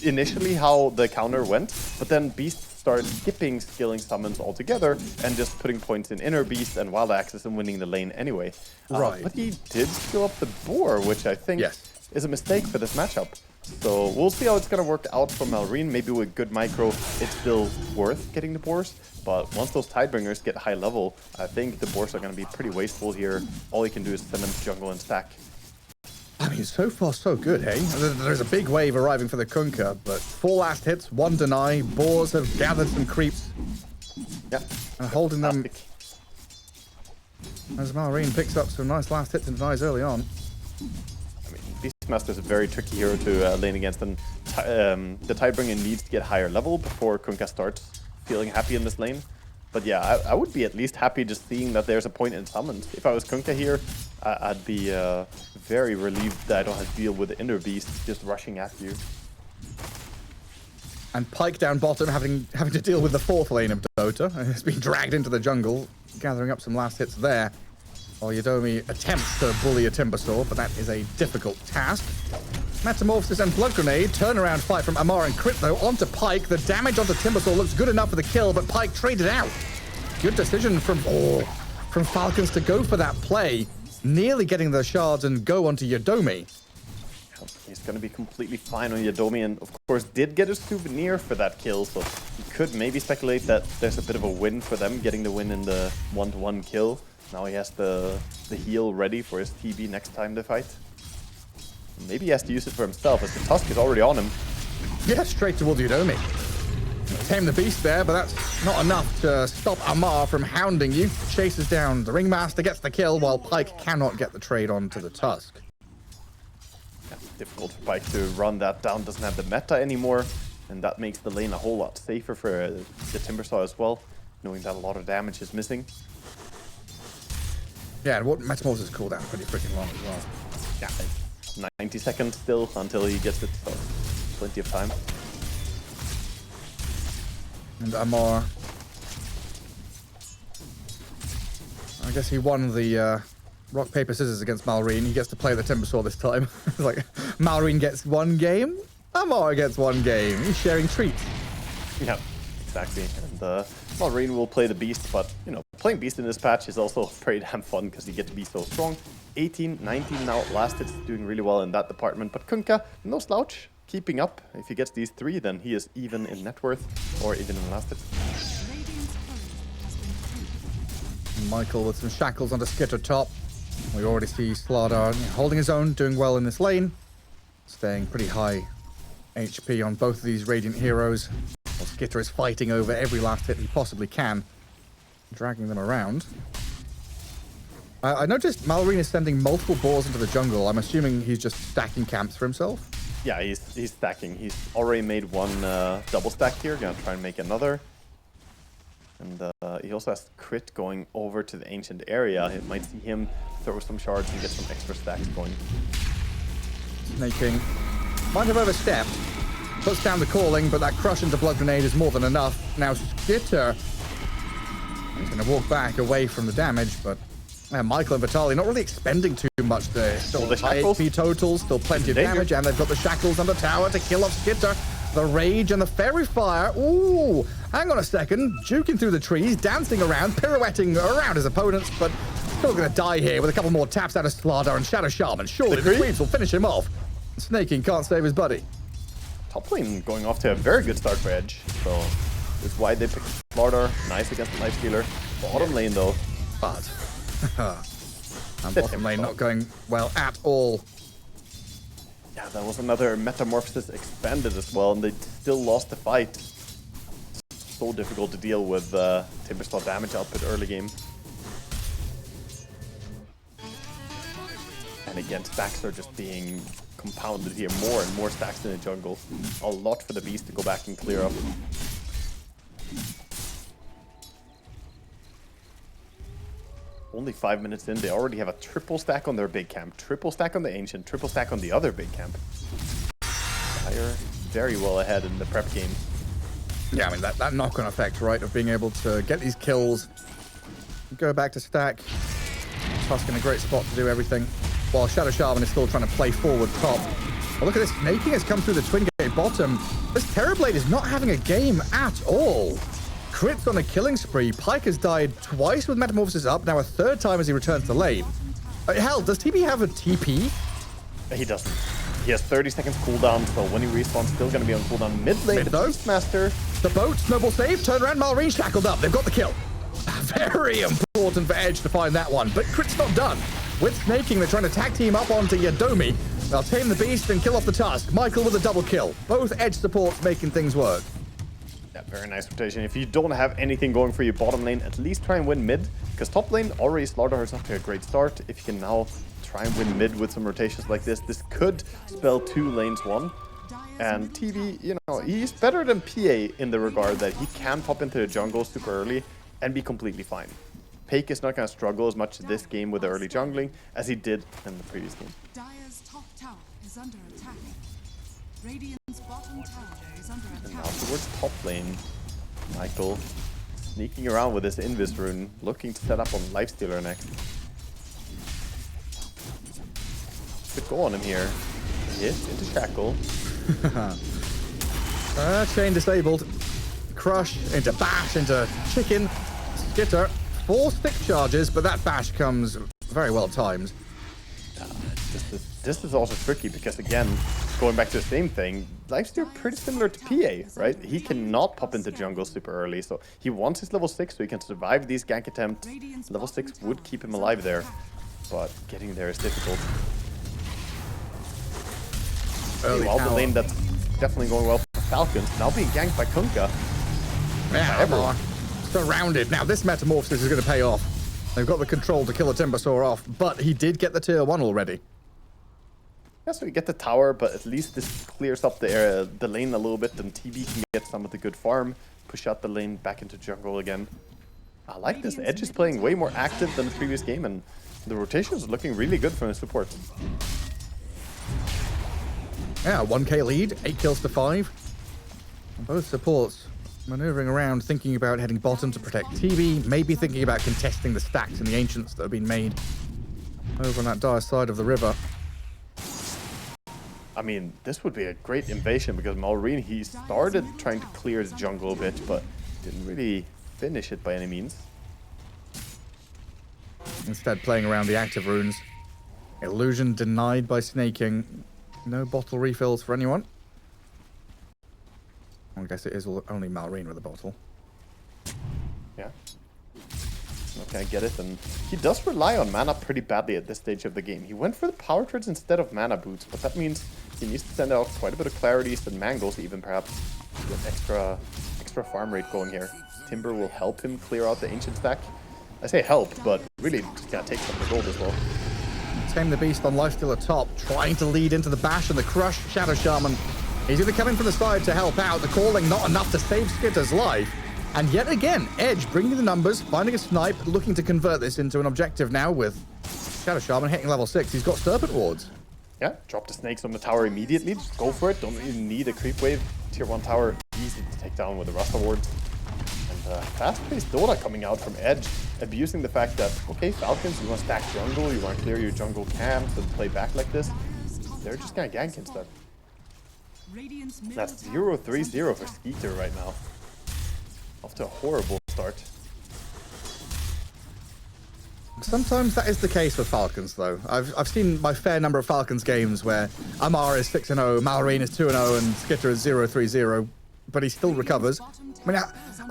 Speaker 2: initially how the counter went, but then Beast started skipping skilling summons altogether and just putting points in Inner Beast and Wild Access and winning the lane anyway.
Speaker 1: Right.
Speaker 2: But he did skill up the boar, which I think is a mistake for this matchup. So we'll see how it's going to work out for Malrine. Maybe with good micro, it's still worth getting the boars. But once those Tidebringers get high level, I think the boars are going to be pretty wasteful here. All he can do is send them to jungle and stack.
Speaker 1: I mean, so far so good, hey? There's a big wave arriving for the Kunkka, but 4 last hits, 1 deny. Boars have gathered some creeps.
Speaker 2: Yeah.
Speaker 1: And holding them. As Malrine picks up some nice last hits and denies early on.
Speaker 2: I mean, Beastmaster is a very tricky hero to lane against, and the Tidebringer needs to get higher level before Kunkka starts feeling happy in this lane. But yeah, I would be at least happy just seeing that there's a point in summons. If I was Kunkka here, I'd be very relieved that I don't have to deal with the Inner Beast just rushing at you.
Speaker 1: And Pyke down bottom having to deal with the fourth lane of Dota. It's been dragged into the jungle, gathering up some last hits there. While Yodomi attempts to bully a Timbersaw, but that is a difficult task. Metamorphosis and Blood Grenade. Turnaround fight from Amar and Crit, though, onto Pyke. The damage onto Timbersaw looks good enough for the kill, but Pyke traded out. Good decision from Falcons to go for that play, nearly getting the shards and go onto Yodomi.
Speaker 2: He's going to be completely fine on Yodomi, and of course did get a souvenir for that kill, so you could maybe speculate that there's a bit of a win for them, getting the win in the 1-to-1 kill. Now he has the heal ready for his TB next time they fight. Maybe he has to use it for himself, as the Tusk is already on him.
Speaker 1: Yeah, straight towards Yodomi. Tame the beast there, but that's not enough to stop Amar from hounding you. Chases down the Ringmaster, gets the kill, while Pyke cannot get the trade onto the Tusk.
Speaker 2: Yeah, difficult for Pyke to run that down, doesn't have the meta anymore, and that makes the lane a whole lot safer for the Timbersaw as well, knowing that a lot of damage is missing.
Speaker 1: Yeah, and what Metamorphosis cooldown pretty freaking long as well.
Speaker 2: Yeah, 90 seconds still until he gets it, so plenty of time.
Speaker 1: And Amar, I guess he won the rock, paper, scissors against Malrine. He gets to play the Timbersaw this time. It's like, Malrine gets one game, Amar gets one game. He's sharing treats.
Speaker 2: Yeah, exactly. And Malrine will play the Beast, but, you know, playing Beast in this patch is also pretty damn fun because you get to be so strong. 18, 19 now last hits, doing really well in that department. But Kunkka, no slouch, keeping up. If he gets these 3, then he is even in net worth, or even in last hits.
Speaker 1: Michael with some shackles onto Skitter top. We already see Slardar holding his own, doing well in this lane. Staying pretty high HP on both of these Radiant heroes. While Skitter is fighting over every last hit he possibly can, dragging them around. I noticed Malrine is sending multiple boars into the jungle. I'm assuming he's just stacking camps for himself.
Speaker 2: Yeah, he's stacking. He's already made one double stack here. Gonna try and make another. And he also has Crit going over to the ancient area. It might see him throw some shards and get some extra stacks going.
Speaker 1: Snaking might have overstepped. Puts down the calling, but that crush into Blood Grenade is more than enough. Now Skitter, he's going to walk back away from the damage, but Michael and Vitali not really expending too much there. Still high HP totals, still plenty of damage, and they've got the shackles on the tower to kill off Skitter. The rage and the fairy fire. Ooh, hang on a second. Juking through the trees, dancing around, pirouetting around his opponents, but still going to die here with a couple more taps out of Slardar and Shadow Shaman. Surely the creeps will finish him off. Snaking can't save his buddy.
Speaker 2: Top lane going off to a very good start for Edge, so that's why they picked Slardar. Nice against the Lifestealer. Bottom lane though,
Speaker 1: But and bottom lane not going well at all.
Speaker 2: Yeah, that was another Metamorphosis expanded as well, and they still lost the fight. So difficult to deal with Timbersaw damage output early game. And again, stacks are just being compounded here. More and more stacks in the jungle. A lot for the Beast to go back and clear up. Only 5 minutes in, they already have a triple stack on their big camp, triple stack on the Ancient, triple stack on the other big camp. Fire very well ahead in the prep game.
Speaker 1: Yeah, I mean, that knock-on effect, right, of being able to get these kills, go back to stack. Tusk in a great spot to do everything, while Shadow Shaman is still trying to play forward top. Well, look at this, Snaking has come through the Twin Gate bottom. This Terrorblade is not having a game at all. Crits on a killing spree. Pyke has died twice with Metamorphosis up, now a third time as he returns to lane. Hell, does TB have a TP?
Speaker 2: He doesn't. He has 30 seconds cooldown, so when he respawns, still going to be on cooldown. Mid lane, the Beastmaster.
Speaker 1: The boat, snowball save, turn around, Malrine shackled up. They've got the kill. Very important for Edge to find that one, but Crit's not done. With Snaking, they're trying to tag team up onto Yodomi. They'll tame the Beast and kill off the Tusk. Michael with a double kill. Both Edge supports making things work.
Speaker 2: Yeah, very nice rotation. If you don't have anything going for you bottom lane, at least try and win mid, because top lane already Slardar is off to a great start. If you can now try and win mid with some rotations like this. This could spell 2 lanes 1. And TV, you know, he's better than PA in the regard that he can pop into the jungle super early and be completely fine. Pake is not going to struggle as much this game with the early jungling as he did in the previous game.
Speaker 3: Dire's top tower is under attack. Radiant's bottom tower is under
Speaker 2: And now
Speaker 3: attack.
Speaker 2: towards top lane, Michael sneaking around with his Invis rune, looking to set up on Lifestealer next. Could go on him here. Hit into Shackle.
Speaker 1: Chain disabled. Crush into bash into chicken. Skitter. 4 stick charges, but that bash comes very well timed.
Speaker 2: This is also tricky because, again, going back to the same thing, Lifestealer pretty similar to PA, right? He cannot pop into jungle super early, so he wants his level 6 so he can survive these gank attempts. Level 6 would keep him alive there, but getting there is difficult. Well, the lane that's definitely going well for Falcons, now being ganked by Kunkka.
Speaker 1: Yeah, surrounded. Now this metamorphosis is going to pay off. They've got the control to kill a Timbersaw off, but he did get the tier 1 already.
Speaker 2: Yeah, so you get the tower, but at least this clears up the lane a little bit, and TB can get some of the good farm, push out the lane back into jungle again. I like this. Edge is playing way more active than the previous game, and the rotation is looking really good from his support.
Speaker 1: Yeah, 1k lead, 8 kills to 5. Both supports maneuvering around, thinking about heading bottom to protect TB, maybe thinking about contesting the stacks and the ancients that have been made over on that dire side of the river.
Speaker 2: I mean, this would be a great invasion because Malrine, he started trying to clear his jungle a bit, but didn't really finish it by any means.
Speaker 1: Instead, playing around the active runes. Illusion denied by snaking. No bottle refills for anyone. I guess it is only Malrine with a bottle.
Speaker 2: Yeah. Okay, I get it. And he does rely on mana pretty badly at this stage of the game. He went for the power treads instead of mana boots, but that means he needs to send out quite a bit of clarities and mangles even perhaps to get extra farm rate going here. Timber will help him clear out the ancient stack. I say help, but really just gotta take some of the gold as well.
Speaker 1: Tame the Beast on Lifestealer top, trying to lead into the bash and the crush. Shadow Shaman. He's either coming from the side to help out, the calling not enough to save Skitter's life. And yet again, Edge bringing the numbers, finding a snipe, looking to convert this into an objective now with Shadow Shaman hitting level 6. He's got Serpent Wards.
Speaker 2: Yeah, drop the snakes on the tower immediately. Just go for it. Don't even need a creep wave. Tier 1 tower, easy to take down with the Rasta Wards. And fast-paced Dota coming out from Edge, abusing the fact that, okay, Falcons, you want to stack jungle, you want to clear your jungle camps and play back like this. They're just going to gank instead. That's 0-3-0 for Skeeter right now. Off to a horrible start.
Speaker 1: Sometimes that is the case with Falcons, though. I've seen my fair number of Falcons games where Amar is 6-0, Malrine is 2-0, and Skitter is 0-3-0, but he still recovers. I mean,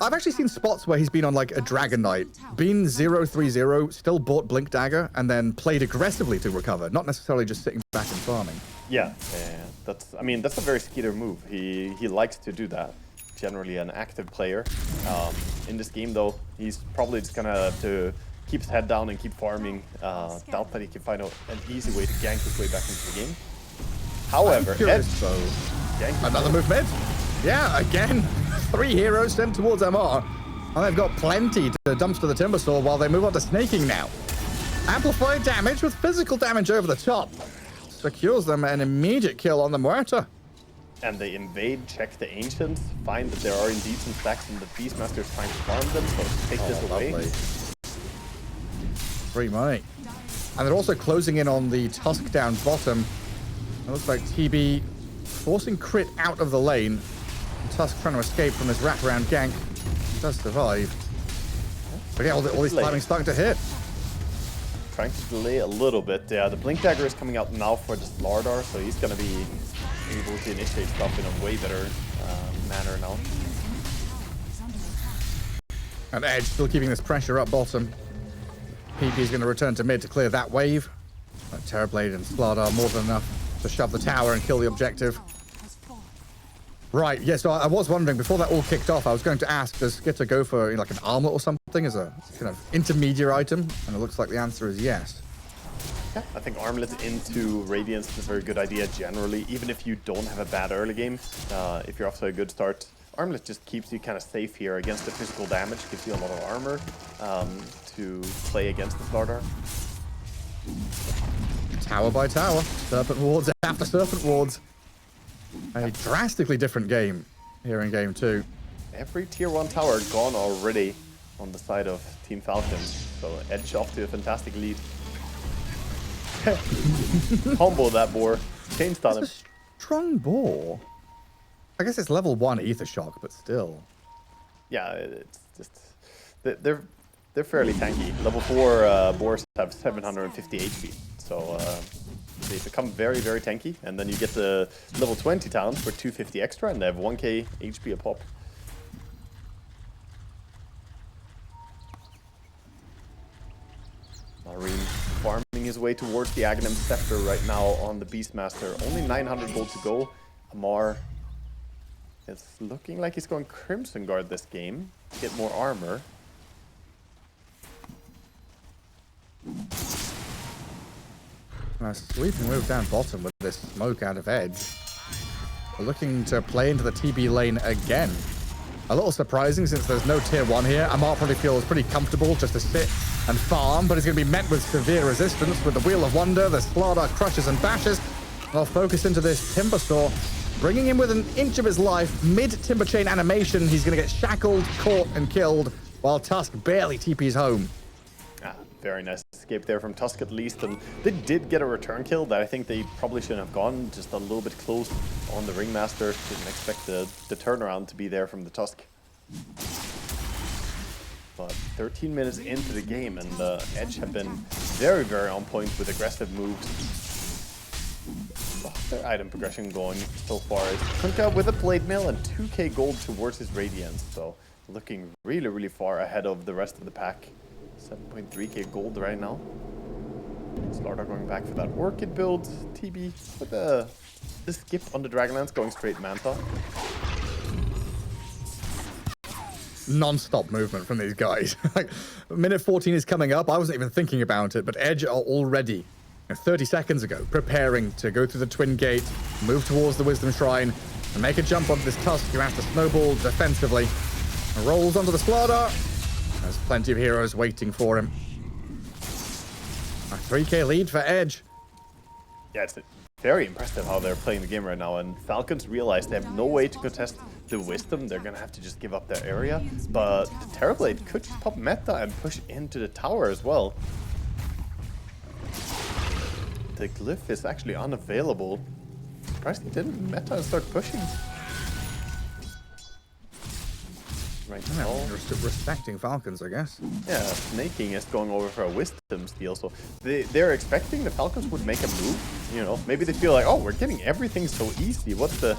Speaker 1: I've actually seen spots where he's been on like a Dragon Knight, been 0-3-0, still bought Blink Dagger, and then played aggressively to recover, not necessarily just sitting back and farming.
Speaker 2: Yeah, that's a very Skeeter move. He likes to do that. Generally an active player. In this game, though, he's probably just gonna have to keep his head down and keep farming. Doubt that he can find an easy way to gank his way back into the game. However, Edge,
Speaker 1: another move mid. Yeah, again, 3 heroes sent towards MR. And they've got plenty to dumpster the Timbersaw while they move on to snaking now. Amplified damage with physical damage over the top. Secures them an immediate kill on the Muerta.
Speaker 2: And they invade, check the Ancients, find that there are indeed some stacks and the Beastmaster is trying to farm them, so take this away.
Speaker 1: Lovely. Free money. And they're also closing in on the Tusk down bottom. It looks like TB forcing Crit out of the lane. Tusk trying to escape from this wraparound gank. He does survive. But yeah, all these timings starting to hit.
Speaker 2: Trying to delay a little bit. Yeah, the Blink Dagger is coming out now for the Slardar, so he's going to be able to initiate stuff in a way better manner now.
Speaker 1: And Edge still keeping this pressure up bottom. PP is going to return to mid to clear that wave. Terrorblade and Slardar more than enough to shove the tower and kill the objective. Right, yeah, so I was wondering, before that all kicked off, I was going to ask, does Skitter go for like an armlet or something as a kind of intermediate item? And it looks like the answer is yes.
Speaker 2: Yeah, I think Armlet into Radiance is a very good idea generally, even if you don't have a bad early game. If you're off to a good start, Armlet just keeps you kind of safe here against the physical damage, gives you a lot of armor to play against the Slardar.
Speaker 1: Tower by tower, Serpent Wards after Serpent Wards. A drastically different game here in game 2.
Speaker 2: Every tier 1 tower gone already on the side of Team Falcons. So Edge off to a fantastic lead. Combo that boar. Changed on him.
Speaker 1: It's a strong boar. I guess it's level 1 Ether Shock, but still.
Speaker 2: Yeah, it's just... They're fairly tanky. Level 4 boars have 750 HP. So they become very, very tanky. And then you get the level 20 talents for 250 extra, and they have 1k HP a pop. Marine farming his way towards the Aghanim Scepter right now on the Beastmaster. Only 900 gold to go. Amar is looking like he's going Crimson Guard this game. Get more armor.
Speaker 1: Nice sweeping move down bottom with this smoke out of Edge. We're looking to play into the TB lane again. A little surprising since there's no tier 1 here. Amar probably feels pretty comfortable just to sit and farm, but he's going to be met with severe resistance with the Wheel of Wonder, the Slardar crushes and bashes. I'll focus into this Timber Saw, bringing him with an inch of his life. Mid-Timber Chain animation, he's going to get shackled, caught, and killed, while Tusk barely TPs home.
Speaker 2: Very nice escape there from Tusk at least, and they did get a return kill that I think they probably shouldn't have gone, just a little bit close on the Ringmaster. Didn't expect the turnaround to be there from the Tusk. But 13 minutes into the game, and the Edge have been very, very on point with aggressive moves. Their item progression going so far is Kunkka with a Blade Mail and 2k gold towards his Radiance, so looking really, really far ahead of the rest of the pack. 7.3k gold right now. Slardar going back for that Orchid build. TB with the skip on the Dragonlance going straight Manta.
Speaker 1: Non-stop movement from these guys. Like, minute 14 is coming up. I wasn't even thinking about it, but Edge are already 30 seconds ago preparing to go through the Twin Gate, move towards the Wisdom Shrine, and make a jump onto this Tusk who has to snowball defensively. And rolls onto the Slardar. There's plenty of heroes waiting for him. A 3k lead for Edge.
Speaker 2: Yeah, it's very impressive how they're playing the game right now, and Falcons realize they have no way to contest the Wisdom. They're gonna have to just give up their area, but the Terrorblade could just pop meta and push into the tower as well. The Glyph is actually unavailable. Surprised he didn't meta and start pushing. Right now.
Speaker 1: Respecting Falcons, I guess.
Speaker 2: Yeah, Snaking is going over for a Wisdom steal, so they're expecting the Falcons would make a move. You know, maybe they feel like, oh, we're getting everything so easy. What's the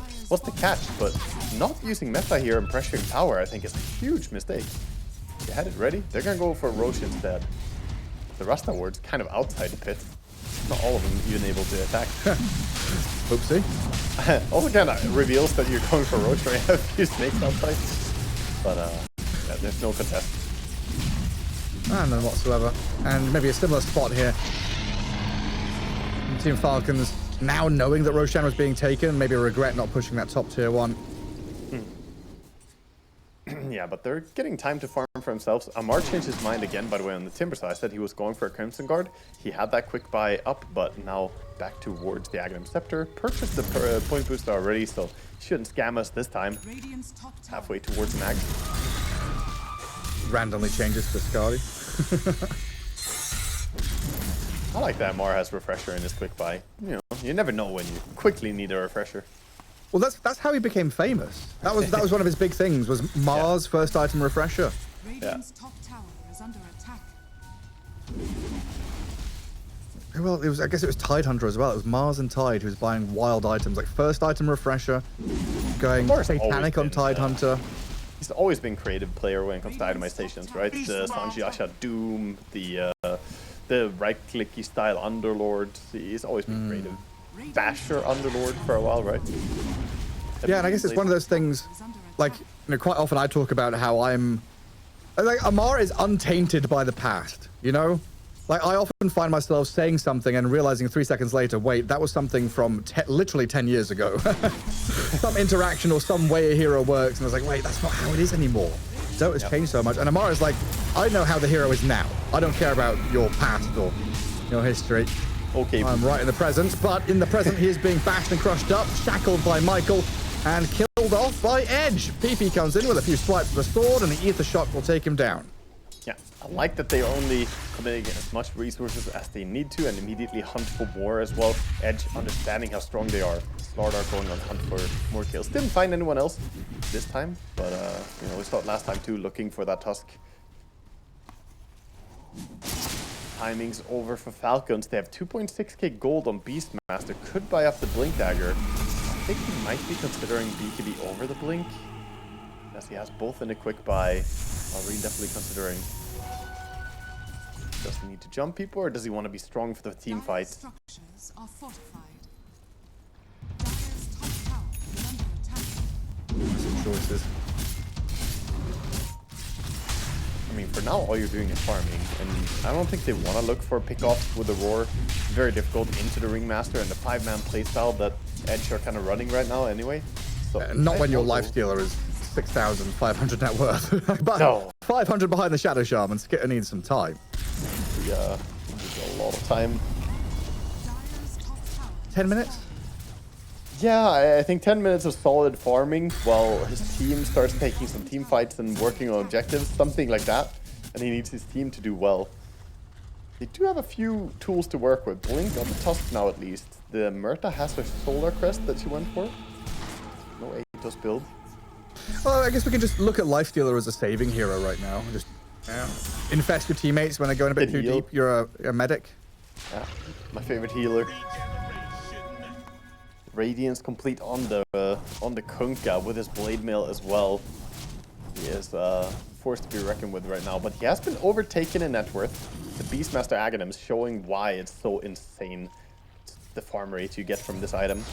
Speaker 2: catch? But not using meta here and pressuring tower, I think, is a huge mistake. They had it ready. They're gonna go for Roche instead. The Rasta Ward's kind of outside the pit. Not all of them even able to attack.
Speaker 1: Oopsie.
Speaker 2: Also kind of reveals that you're going for Roche when you have a few snakes outside. But yeah, there's no contest.
Speaker 1: None whatsoever. And maybe a similar spot here. Team Falcons now knowing that Roshan was being taken, maybe regret not pushing that top tier 1.
Speaker 2: Yeah, but they're getting time to farm for themselves. Amar changed his mind again, by the way, on the Timber side. I said he was going for a Crimson Guard. He had that quick buy up, but now back towards the Aghanim Scepter. Purchased the point booster already, so he shouldn't scam us this time. Halfway towards Mag.
Speaker 1: Randomly changes to Skadi.
Speaker 2: I like that Amar has Refresher in his quick buy. You know, you never know when you quickly need a Refresher.
Speaker 1: Well, that's how he became famous. That was one of his big things, was Mars' first item Refresher.
Speaker 3: Radiant's top tower is under attack.
Speaker 1: Well, I guess it was Tidehunter as well. It was Mars and Tide who was buying wild items, like first item Refresher, going satanic on Tidehunter.
Speaker 2: He's always been creative player when it comes to itemizations, right? The Sanji Asha Doom, the right-clicky style Underlord. He's always been creative. Basher Underlord for a while, right?
Speaker 1: Yeah, and I guess it's one of those things, like, quite often I talk about how like, Amar is untainted by the past, you know? Like, I often find myself saying something and realizing 3 seconds later, wait, that was something from literally 10 years ago. Some interaction or some way a hero works, and I was like, wait, that's not how it is anymore. Dota's changed so much. And Amara's like, I know how the hero is now. I don't care about your past or your history.
Speaker 2: Okay.
Speaker 1: I'm right in the present, but in the present, he is being bashed and crushed up, shackled by Michael, and killed off by Edge. PP comes in with a few swipes of the sword, and the Ether Shock will take him down.
Speaker 2: Yeah, I like that they're only committing as much resources as they need to and immediately hunt for more as well. Edge understanding how strong they are. Slardar going on hunt for more kills. Didn't find anyone else this time, but you know, we saw it last time too, looking for that Tusk. Timing's over for Falcons. They have 2.6k gold on Beastmaster. Could buy up the Blink Dagger. I think he might be considering BKB over the Blink, as he has both in a quick buy. Marine definitely considering. Does he need to jump people, or does he want to be strong for the team fight?
Speaker 3: Structures are fortified. Dire's top tower is under attack.
Speaker 1: Some choices.
Speaker 2: I mean, for now, all you're doing is farming, and I don't think they want to look for pickoffs with the Roar. It's very difficult into the Ringmaster and the 5-man playstyle that Edge are kind of running right now anyway. So
Speaker 1: Not when your lifestealer is 6,500 net worth. But
Speaker 2: No.
Speaker 1: 500 behind the Shadow Shaman. Skitter needs some time.
Speaker 2: Yeah, a lot of time.
Speaker 3: Dire's top tower
Speaker 1: 10 minutes?
Speaker 2: Yeah, I think 10 minutes of solid farming while his team starts taking some team fights and working on objectives, something like that. And he needs his team to do well. They do have a few tools to work with. Blink on the Tusk now at least. The Myrta has her Solar Crest that she went for. No Aethos build.
Speaker 1: Well, I guess we can just look at Lifestealer as a saving hero right now. Just infest your teammates when they're going a bit too
Speaker 2: Heal.
Speaker 1: deep. You're a medic.
Speaker 2: Yeah, my favorite healer. Radiance complete on the Kunkka with his blade mail as well. He is forced to be reckoned with right now, but he has been overtaken in net worth. The Beastmaster Aghanim is showing why it's so insane, the farm rate you get from this item.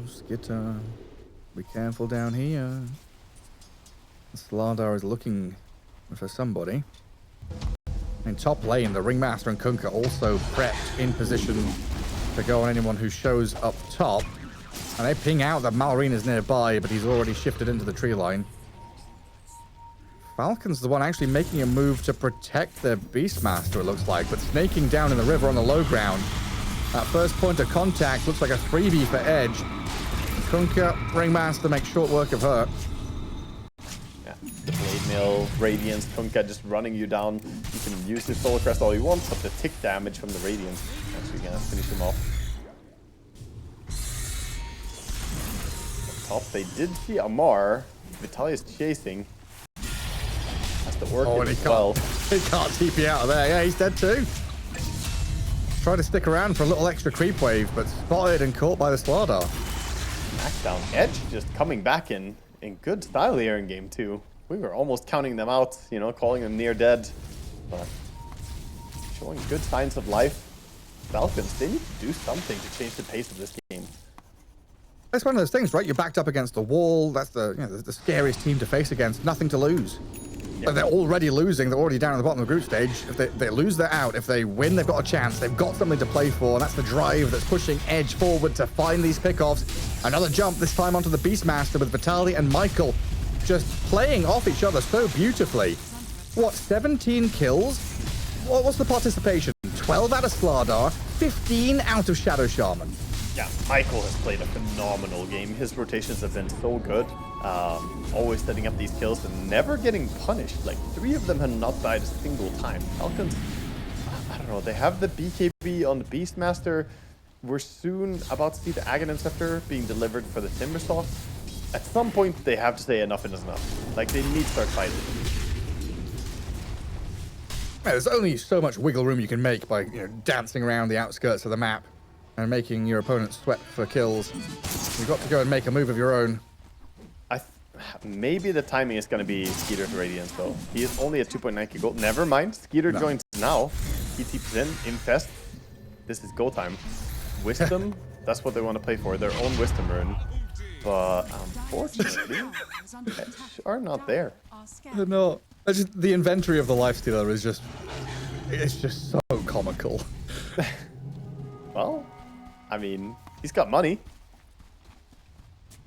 Speaker 1: Skitter, be careful down here. Slardar is looking for somebody. In top lane, the Ringmaster and Kunkka also prepped in position to go on anyone who shows up top. And they ping out that Malrine is nearby, but he's already shifted into the tree line. Falcon's the one actually making a move to protect their Beastmaster, it looks like, but snaking down in the river on the low ground. That first point of contact looks like a freebie for Edge. Kunkka, Ringmaster makes short work of her.
Speaker 2: Yeah, the blade mail, Radiance, Kunkka just running you down. You can use the Solar Crest all you want, but the tick damage from the Radiance is actually gonna finish him off. Up top, they did see Amar. Vitaly is chasing. Has the Orchid as well.
Speaker 1: He can't TP out of there. Yeah, he's dead too. Try to stick around for a little extra creep wave, but spotted and caught by the Slardar.
Speaker 2: Knockdown. Edge just coming back in good style here in game 2. We were almost counting them out, you know, calling them near dead, but showing good signs of life. Falcons, they need to do something to change the pace of this game.
Speaker 1: That's one of those things, right? You're backed up against the wall. That's the scariest team to face against. Nothing to lose.
Speaker 2: Yeah.
Speaker 1: But they're already losing. They're already down at the bottom of the group stage. If they lose, they're out. If they win, they've got a chance. They've got something to play for, and that's the drive that's pushing Edge forward to find these pickoffs. Another jump, this time onto the Beastmaster with Vitaly and Michael just playing off each other so beautifully. What, 17 kills? What's the participation? 12 out of Slardar, 15 out of Shadow Shaman.
Speaker 2: Yeah, Michael has played a phenomenal game. His rotations have been so good. Always setting up these kills and never getting punished. Like, 3 of them have not died a single time. Falcons, I don't know, they have the BKB on the Beastmaster. We're soon about to see the Aghanim Scepter being delivered for the Timbersaw. At some point, they have to say enough is enough. Like, they need to start fighting.
Speaker 1: Yeah, there's only so much wiggle room you can make by dancing around the outskirts of the map and making your opponent sweat for kills. You've got to go and make a move of your own.
Speaker 2: Maybe the timing is going to be Skeeter's Radiance, though. He is only at 2.9k gold. Never mind. Skeeter joins now. He TPs in. Infest. This is go time. Wisdom. That's what they want to play for. Their own Wisdom rune. But unfortunately, Edge are not there.
Speaker 1: They're not. The inventory of the Lifestealer is just, it's just so comical.
Speaker 2: Well, I mean, he's got money.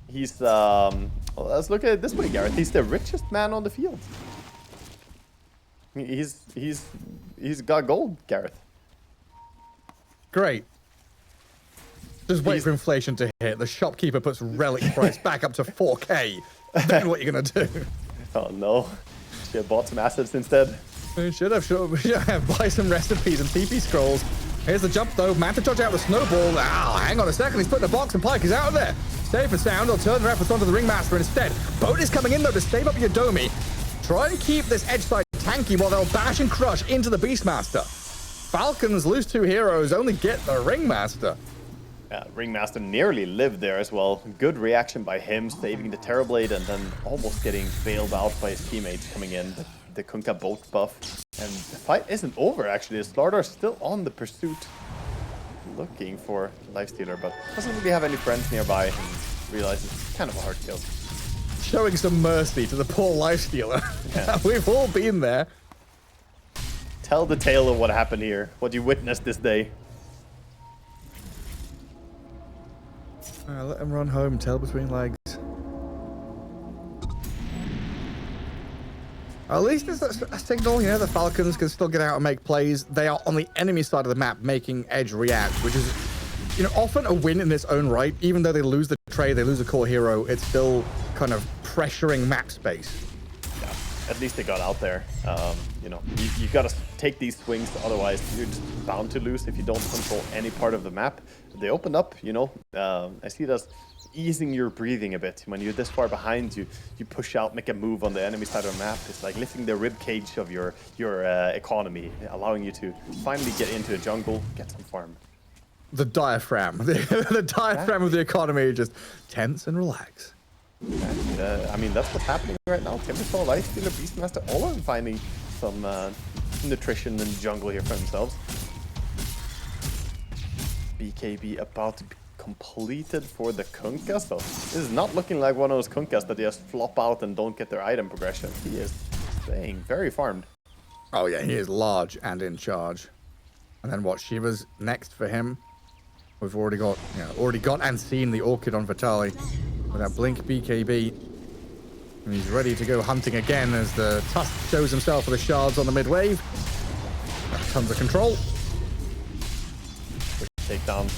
Speaker 2: He's, well, let's look at it this way, Gareth. He's the richest man on the field. He's got gold, Gareth.
Speaker 1: Great. Just wait for inflation to hit. The shopkeeper puts relic price back up to 4K. Then what are you gonna do?
Speaker 2: Oh no. Should have bought some assets instead.
Speaker 1: Should have. Buy some recipes and TP scrolls. Here's the jump though. Man to dodge out the snowball. Ah, hang on a second. He's putting a box and Pike is out of there. Safe and sound. I'll turn the reference onto the Ringmaster instead. Boat is coming in though to save up your Domi. Try and keep this edge side tanky while they'll bash and crush into the Beastmaster. Falcons lose 2 heroes, only get the Ringmaster.
Speaker 2: Yeah, Ringmaster nearly lived there as well. Good reaction by him, saving the Terrorblade and then almost getting bailed out by his teammates coming in. The Kunkka boat buff. And the fight isn't over actually. The Slardar's still on the pursuit. Looking for Lifestealer, but doesn't really have any friends nearby and realizes it's kind of a hard kill.
Speaker 1: Showing some mercy to the poor Lifestealer. Yeah. We've all been there.
Speaker 2: Tell the tale of what happened here. What you witnessed this day.
Speaker 1: Let him run home, tail between legs. At least it's a signal, you know, the Falcons can still get out and make plays. They are on the enemy side of the map making Edge react, which is, you know, often a win in its own right. Even though they lose the trade, they lose a core hero, it's still kind of pressuring map space.
Speaker 2: Yeah, at least they got out there. You know, you got to take these swings, otherwise you're just bound to lose if you don't control any part of the map. They opened up, you know, I see it as easing your breathing a bit. When you're this far behind, you push out, make a move on the enemy side of the map. It's like lifting the rib cage of your economy, allowing you to finally get into a jungle, get some farm.
Speaker 1: The diaphragm, the diaphragm of the economy, just tense and relax.
Speaker 2: And, I mean, that's what's happening right now. Timbersaw, Lifestealer, Beastmaster, all of them finding some nutrition in the jungle here for themselves. BKB about to be completed for the Kunkka, so this is not looking like one of those Kunkkas that just flop out and don't get their item progression. He is staying very farmed.
Speaker 1: Oh yeah, he is large and in charge. And then what, Shiva's next for him. We've already got, you know, and seen the Orchid on Vitali with that Blink BKB. And he's ready to go hunting again as the Tusk shows himself for the shards on the mid wave. Tons of control.
Speaker 2: Takedown.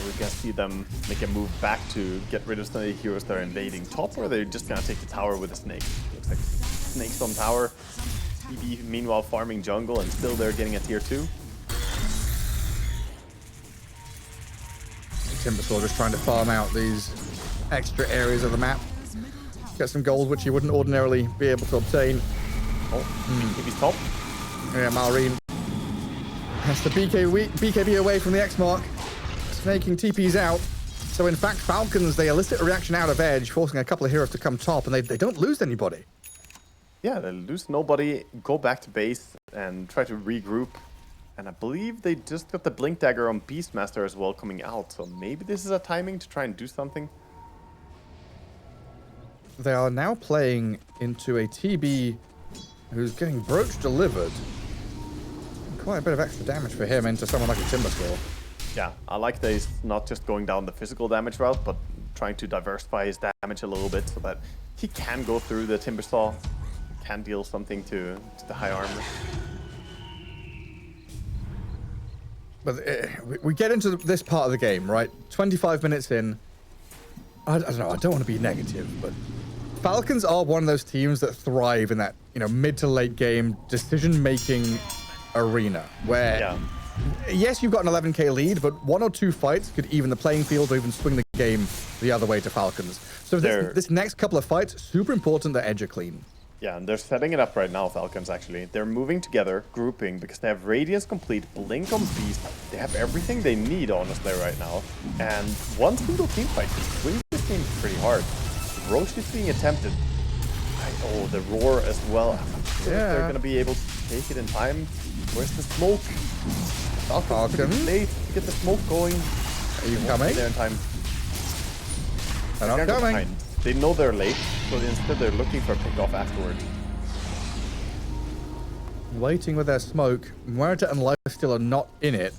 Speaker 2: We can see them make a move back to get rid of some of the heroes that are invading top, or they're just gonna take the tower with a snake. Looks like snakes on tower. TB meanwhile farming jungle and still they're getting a tier 2.
Speaker 1: Timbersaw just trying to farm out these extra areas of the map. Get some gold which you wouldn't ordinarily be able to obtain.
Speaker 2: Oh, TB's top.
Speaker 1: Yeah, Malrine. That's the BKB away from the X mark. Snaking TPs out. So in fact, Falcons, they elicit a reaction out of Edge, forcing a couple of heroes to come top, and they don't lose anybody.
Speaker 2: Yeah, they lose nobody, go back to base and try to regroup. And I believe they just got the Blink Dagger on Beastmaster as well coming out, so maybe this is a timing to try and do something.
Speaker 1: They are now playing into a TB who's getting Brooch delivered. Quite a bit of extra damage for him into someone like a Timbersaw.
Speaker 2: Yeah, I like that he's not just going down the physical damage route, but trying to diversify his damage a little bit so that he can go through the Timbersaw, can deal something to the high armor.
Speaker 1: But we get into this part of the game, right? 25 minutes in. I don't know, I don't want to be negative, but Falcons are one of those teams that thrive in that, you know, mid to late game decision-making arena where, yes, you've got an 11k lead, but 1 or 2 fights could even the playing field or even swing the game the other way to Falcons. So this next couple of fights, super important that Edge are clean.
Speaker 2: Yeah, and they're setting it up right now, Falcons, actually. They're moving together, grouping, because they have Radiance complete, Blink on Beast. They have everything they need, honestly, right now. And one single team fight can swing this game pretty hard. Roche is being attempted. Oh, the Roar as well. They're going to be able to take it in time. Where's the smoke? Falcons late to get the smoke going.
Speaker 1: Are you coming?
Speaker 2: There in time.
Speaker 1: They're not coming.
Speaker 2: They know they're late, so instead they're looking for a pick-off afterwards.
Speaker 1: waiting with their smoke. Muerta and Lifesteal are not in it.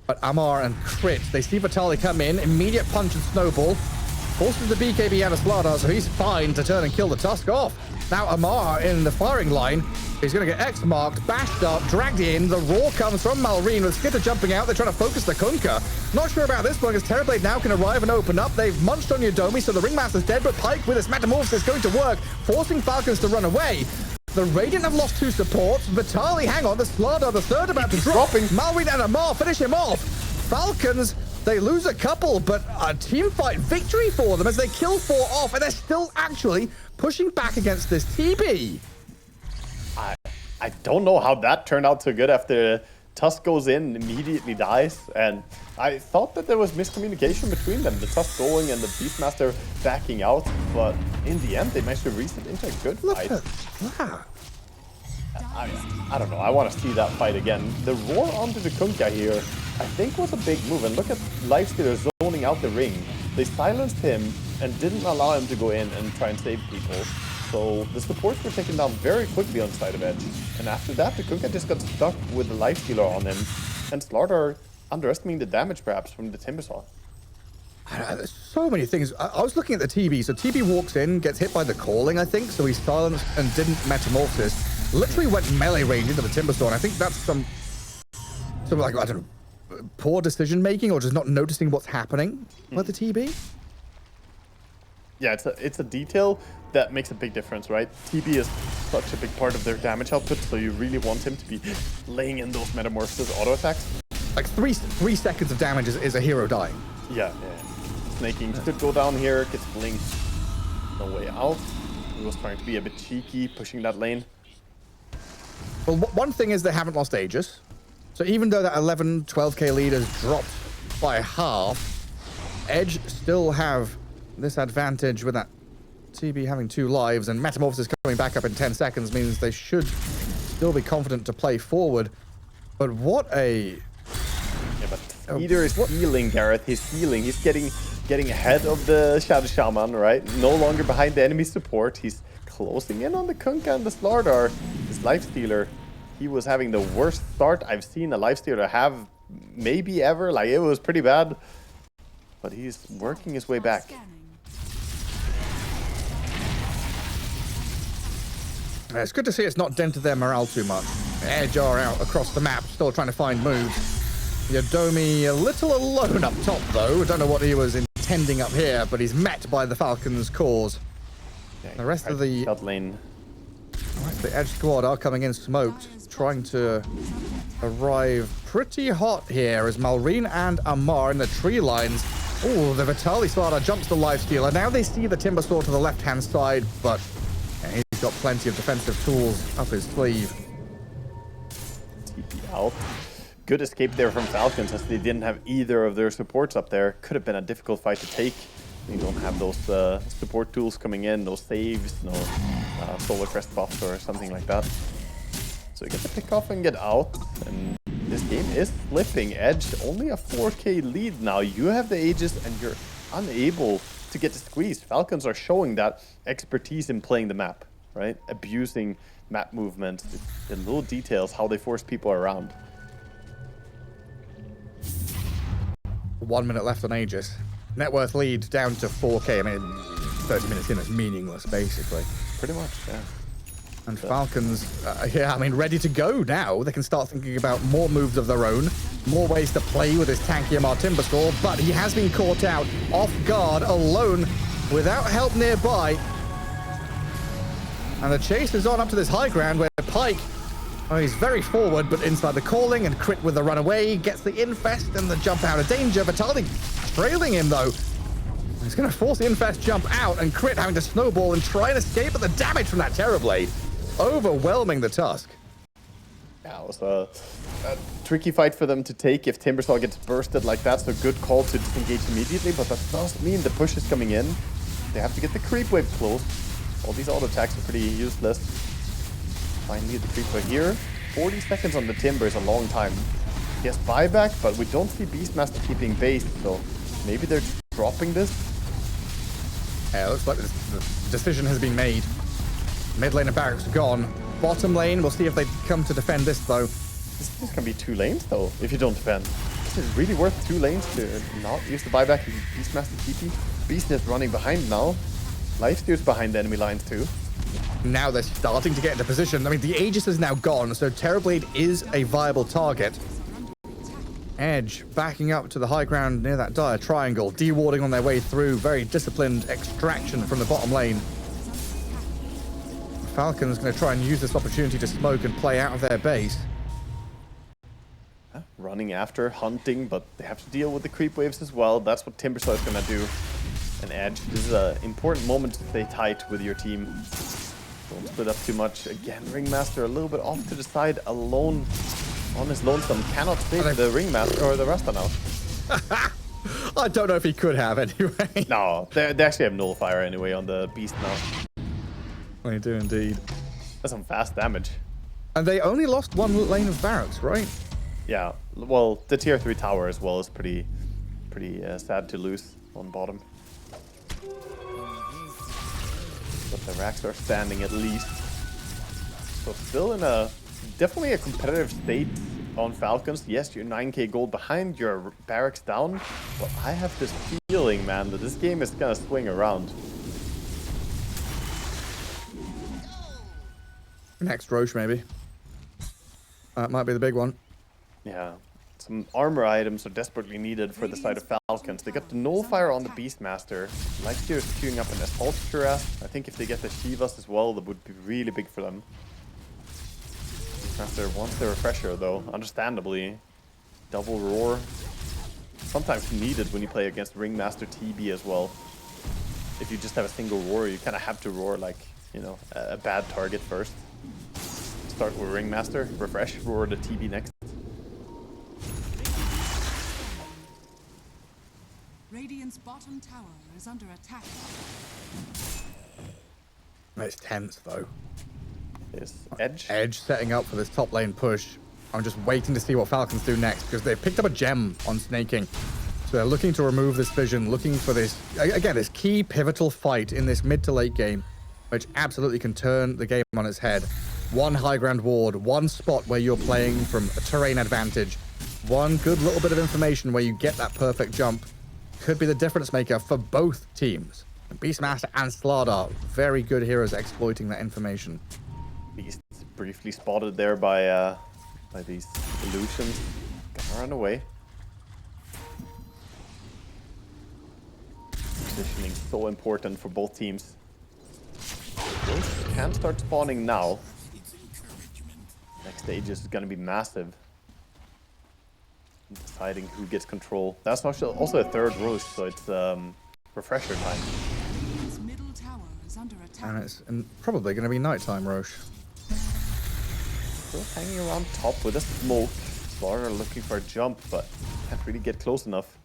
Speaker 1: But Amar and Crit, they see Vitali come in. Immediate punch and snowball. Forces the BKB out of Slardar, so he's fine to turn and kill the Tusk off. Now Amar in the firing line. He's going to get X-marked, bashed up, dragged in. The roar comes from Malrine with Skitter jumping out. They're trying to focus the Kunkka. Not sure about this one, because Terrorblade now can arrive and open up. They've munched on Yodomi, so the Ringmaster's dead, but Pike with his Metamorphosis is going to work, forcing Falcons to run away. The Radiant have lost 2 supports. Vitali, hang on, the Slardar, the third about to drop. Malrine and Amar finish him off. Falcons, they lose a couple, but a team fight victory for them as they kill 4 off, and they're still actually pushing back against this TB.
Speaker 2: I don't know how that turned out so good after Tusk goes in, immediately dies, and I thought that there was miscommunication between them, the Tusk going and the Beastmaster backing out, but in the end they managed to reset into a good fight.
Speaker 1: Look at that.
Speaker 2: I don't know, I want to see that fight again. The roar onto the Kunkka here, I think was a big move, and look at Lifestealer zoning out the ring. They silenced him and didn't allow him to go in and try and save people. So the supports were taken down very quickly on the side of Edge. And after that, the Kunkka just got stuck with the Lifestealer on him. And Slardar underestimating the damage perhaps from the Timbersaw.
Speaker 1: There's so many things. I was looking at the TB. So TB walks in, gets hit by the calling, I think. So he's silenced and didn't metamorphosis. Literally went melee range into the Timbersaw. And I think that's some like, I don't know, poor decision making or just not noticing what's happening with the TB.
Speaker 2: Yeah, it's a detail that makes a big difference, right? TB is such a big part of their damage output, so you really want him to be laying in those Metamorphosis auto attacks.
Speaker 1: Like 3 seconds of damage is a hero dying.
Speaker 2: Yeah. Snaking could go down here, gets blinked. No way out. He was trying to be a bit cheeky, pushing that lane.
Speaker 1: Well, one thing is they haven't lost Aegis. So even though that 11, 12k lead has dropped by half, Edge still have this advantage with that TB having 2 lives, and Metamorphosis coming back up in 10 seconds means they should still be confident to play forward. But what a...
Speaker 2: Yeah, but Peter is healing, Gareth. He's healing. He's getting ahead of the Shadow Shaman, right? No longer behind the enemy support. He's closing in on the Kunkka and the Slardar. His Lifestealer, he was having the worst start I've seen a Lifestealer have maybe ever. Like, it was pretty bad. But he's working his way back.
Speaker 1: It's good to see it's not dented their morale too much. Edge are out across the map, still trying to find moves. Yodomi a little alone up top, though. I don't know what he was intending up here, but he's met by the Falcons' cause.
Speaker 2: Yeah,
Speaker 1: The rest of the
Speaker 2: lane.
Speaker 1: Edge squad are coming in smoked, trying to arrive pretty hot here as Malrine and Amar in the tree lines. Oh, the Vitali Slardar jumps the Lifestealer. Now they see the Timbersaw to the left-hand side, but he's got plenty of defensive tools up his sleeve.
Speaker 2: TP out. Good escape there from Falcons as they didn't have either of their supports up there. Could have been a difficult fight to take. You don't have those support tools coming in, no saves, no solar crest buffs or something like that. So you get to pick off and get out. And this game is slipping. Edge only a 4k lead now. You have the Aegis and you're unable to get the squeeze. Falcons are showing that expertise in playing the map, right? Abusing map movement, the little details, how they force people around.
Speaker 1: 1 minute left on Aegis. Net worth lead down to 4k. I mean, 30 minutes in is meaningless, basically.
Speaker 2: Pretty much, yeah.
Speaker 1: And Falcons, yeah, I mean, ready to go now. They can start thinking about more moves of their own, more ways to play with this tanky Amar Timbersaw, but he has been caught out, off guard, alone, without help nearby. And the chase is on up to this high ground where Pike, oh, he's very forward, but inside the calling, and Crit with the runaway, gets the infest and the jump out of danger. Vitali trailing him, though. He's going to force the infest jump out, and Crit having to snowball and try and escape, but the damage from that Terrorblade overwhelming the Tusk.
Speaker 2: Yeah, it was a tricky fight for them to take if Timbersaw gets bursted like that, so good call to disengage immediately, but that does mean the push is coming in. They have to get the creep wave close. All these auto attacks are pretty useless. Finally, the creep wave here. 40 seconds on the Timber is a long time. Yes, buyback, but we don't see Beastmaster keeping base, so maybe they're just dropping this.
Speaker 1: Yeah, it looks like the decision has been made. Mid lane of Barracks gone. bottom lane. We'll see if they come to defend this, though.
Speaker 2: This is gonna be 2 lanes though, if you don't defend. This is really worth 2 lanes to not use the buyback and Beastmaster TP. Beastness running behind now. Lifesteal's behind the enemy lines too.
Speaker 1: Now they're starting to get into position. I mean, the Aegis is now gone, so Terrorblade is a viable target. Edge backing up to the high ground near that dire triangle, dewarding on their way through. Very disciplined extraction from the bottom lane. Falcons going to try and use this opportunity to smoke and play out of their base.
Speaker 2: Running after, hunting, but they have to deal with the creep waves as well. That's what Timbersaw is going to do. And Edge, this is an important moment to stay tight with your team. Don't split up too much. Again, Ringmaster a little bit off to the side, alone on his lonesome. Cannot save the Ringmaster or the Rasta now.
Speaker 1: I don't know if he could have anyway.
Speaker 2: No, they actually have Nullifier anyway on the Beast now.
Speaker 1: They do indeed.
Speaker 2: That's some fast damage.
Speaker 1: And they only lost 1 lane of barracks, right?
Speaker 2: Yeah, well, the tier 3 tower as well is pretty sad to lose on bottom. But the racks are standing at least. So still in definitely a competitive state on Falcons. Yes, you're 9k gold behind, your barracks down. But I have this feeling, man, that this game is gonna swing around.
Speaker 1: Next Roche, maybe. That might be the big one.
Speaker 2: Yeah, some armor items are desperately needed for the side of Falcons. They got the Nullifier on the Beastmaster. Lifesteal is queuing up an Assault Cuirass. I think if they get the Shivas as well, that would be really big for them. Beastmaster wants the refresher though, understandably. Double Roar. Sometimes needed when you play against Ringmaster TB as well. If you just have a single Roar, you kind of have to roar like, you know, a bad target first. Start with Ringmaster, refresh, roar the TB next.
Speaker 3: Radiant's bottom tower is under attack.
Speaker 1: It's tense, though.
Speaker 2: Is Edge?
Speaker 1: Edge setting up for this top lane push. I'm just waiting to see what Falcons do next, because they've picked up a gem on snaking. So they're looking to remove this vision, looking for this, again, this key pivotal fight in this mid to late game, which absolutely can turn the game on its head. 1 high ground ward, 1 spot where you're playing from a terrain advantage, 1 good little bit of information where you get that perfect jump. Could be the difference maker for both teams. Beastmaster and Slardar, very good heroes exploiting that information.
Speaker 2: Beast briefly spotted there by these illusions. Gonna run away. Positioning so important for both teams. Those can start spawning now. Next stage is gonna be massive. Deciding who gets control. That's also a 3rd Roche, so it's refresher time.
Speaker 3: Radiant's middle tower is under attack.
Speaker 1: And it's probably going to be nighttime, Roche.
Speaker 2: Still hanging around top with a smoke. Slaughter looking for a jump, but can't really get close enough.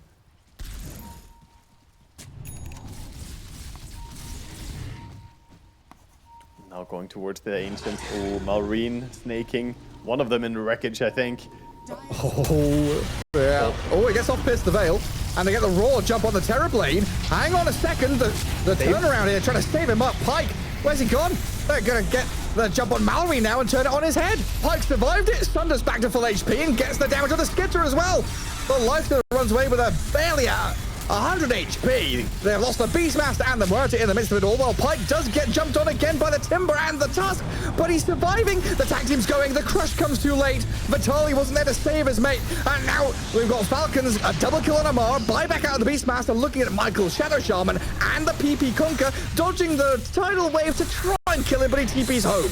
Speaker 2: Now going towards the Ancients. Oh, Malrine snaking. One of them in the wreckage, I think.
Speaker 1: Oh, yeah. Oh, he gets off Pierce the Veil. And they get the raw jump on the Terrorblade. Hang on a second. The turnaround here, trying to save him up. Pike, where's he gone? They're going to get the jump on Mallory now and turn it on his head. Pike survived it. Sunder's back to full HP and gets the damage on the Skitter as well. The Lifesteal runs away with a barely 100 HP. They've lost the Beastmaster and the Murder in the midst of it all. Well, Pike does get jumped on again by the Timber and the Tusk, but he's surviving. The tag team's going. The crush comes too late. Vitali wasn't there to save his mate. And now we've got Falcons, a double kill on Amar, buyback out of the Beastmaster, looking at Michael, Shadow Shaman, and the PP Conker, dodging the tidal wave to try and kill him, but he TP's home.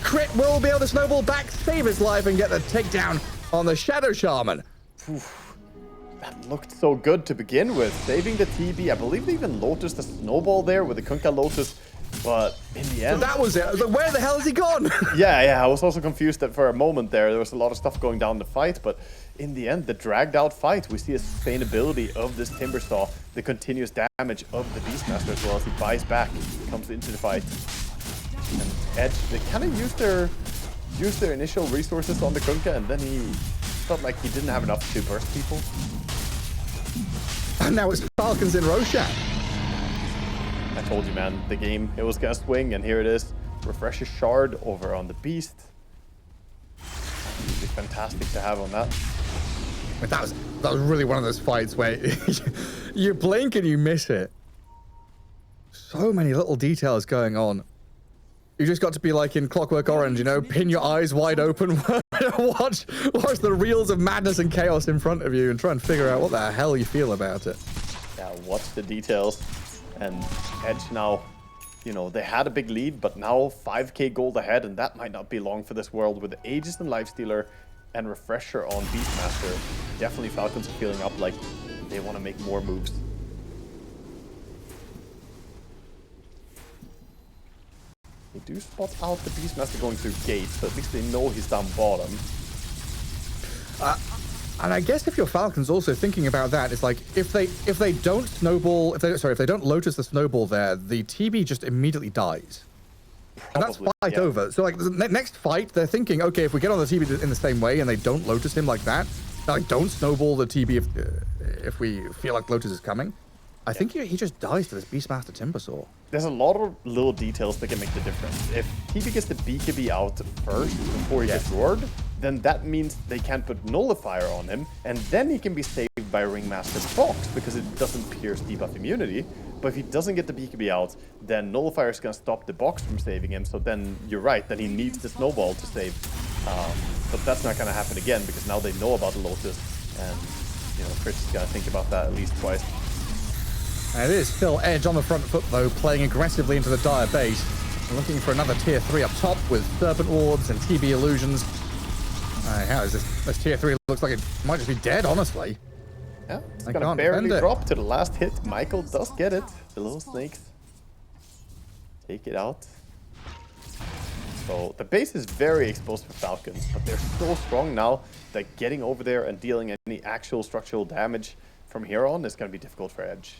Speaker 1: Crit will be able to snowball back, save his life, and get the takedown on the Shadow Shaman.
Speaker 2: Oof. That looked so good to begin with. Saving the TB. I believe they even lotused the snowball there with the Kunkka Lotus. But in the end...
Speaker 1: So that was it. I was like, where the hell has he gone?
Speaker 2: Yeah. I was also confused that for a moment there was a lot of stuff going down the fight. But in the end, the dragged out fight, we see a sustainability of this Timbersaw. The continuous damage of the Beastmaster as well as he buys back, comes into the fight. And Edge, they kind of used their initial resources on the Kunkka, and then he felt like he didn't have enough to burst people.
Speaker 1: And now it's Falcons in Roshan.
Speaker 2: I told you, man, the game, it was gonna swing, and here it is. Refresher shard over on the beast. It'd be fantastic to have on that.
Speaker 1: But that was really one of those fights where you blink and you miss it. So many little details going on. You just got to be like in Clockwork Orange, you know, pin your eyes wide open, watch the reels of madness and chaos in front of you and try and figure out what the hell you feel about it.
Speaker 2: Yeah, watch the details. And Edge now, you know, they had a big lead, but now 5k gold ahead, and that might not be long for this world with Aegis and Lifestealer and Refresher on Beastmaster. Definitely Falcons are feeling up like they want to make more moves. They do spot out the Beastmaster going through gates, so at least they know he's down bottom.
Speaker 1: And I guess if you're Falcons also thinking about that, it's like if they don't snowball, if they don't Lotus the snowball there, the TB just immediately dies.
Speaker 2: Probably,
Speaker 1: and that's fight over. So like the next fight, they're thinking, okay, if we get on the TB in the same way and they don't Lotus him like that, like don't snowball the TB if we feel like Lotus is coming. I think he just dies to this Beastmaster Timbersaw.
Speaker 2: There's a lot of little details that can make the difference. If TB gets the BKB out first before he gets roared, then that means they can't put Nullifier on him, and then he can be saved by Ringmaster Box because it doesn't pierce debuff immunity. But if he doesn't get the BKB out, then Nullifier is going to stop the box from saving him, so then you're right, then he needs the Snowball to save. But that's not going to happen again because now they know about the Lotus, and you know, Chris is going to think about that at least twice.
Speaker 1: And it is still Edge on the front foot though, playing aggressively into the Dire base. Looking for another tier 3 up top with Serpent Wards and TB Illusions. How is this tier 3 looks like it might just be dead, honestly.
Speaker 2: Yeah, it's gonna barely drop to the last hit. Michael does get it. The little snakes take it out. So the base is very exposed for Falcons, but they're so strong now that getting over there and dealing any actual structural damage from here on is gonna be difficult for Edge.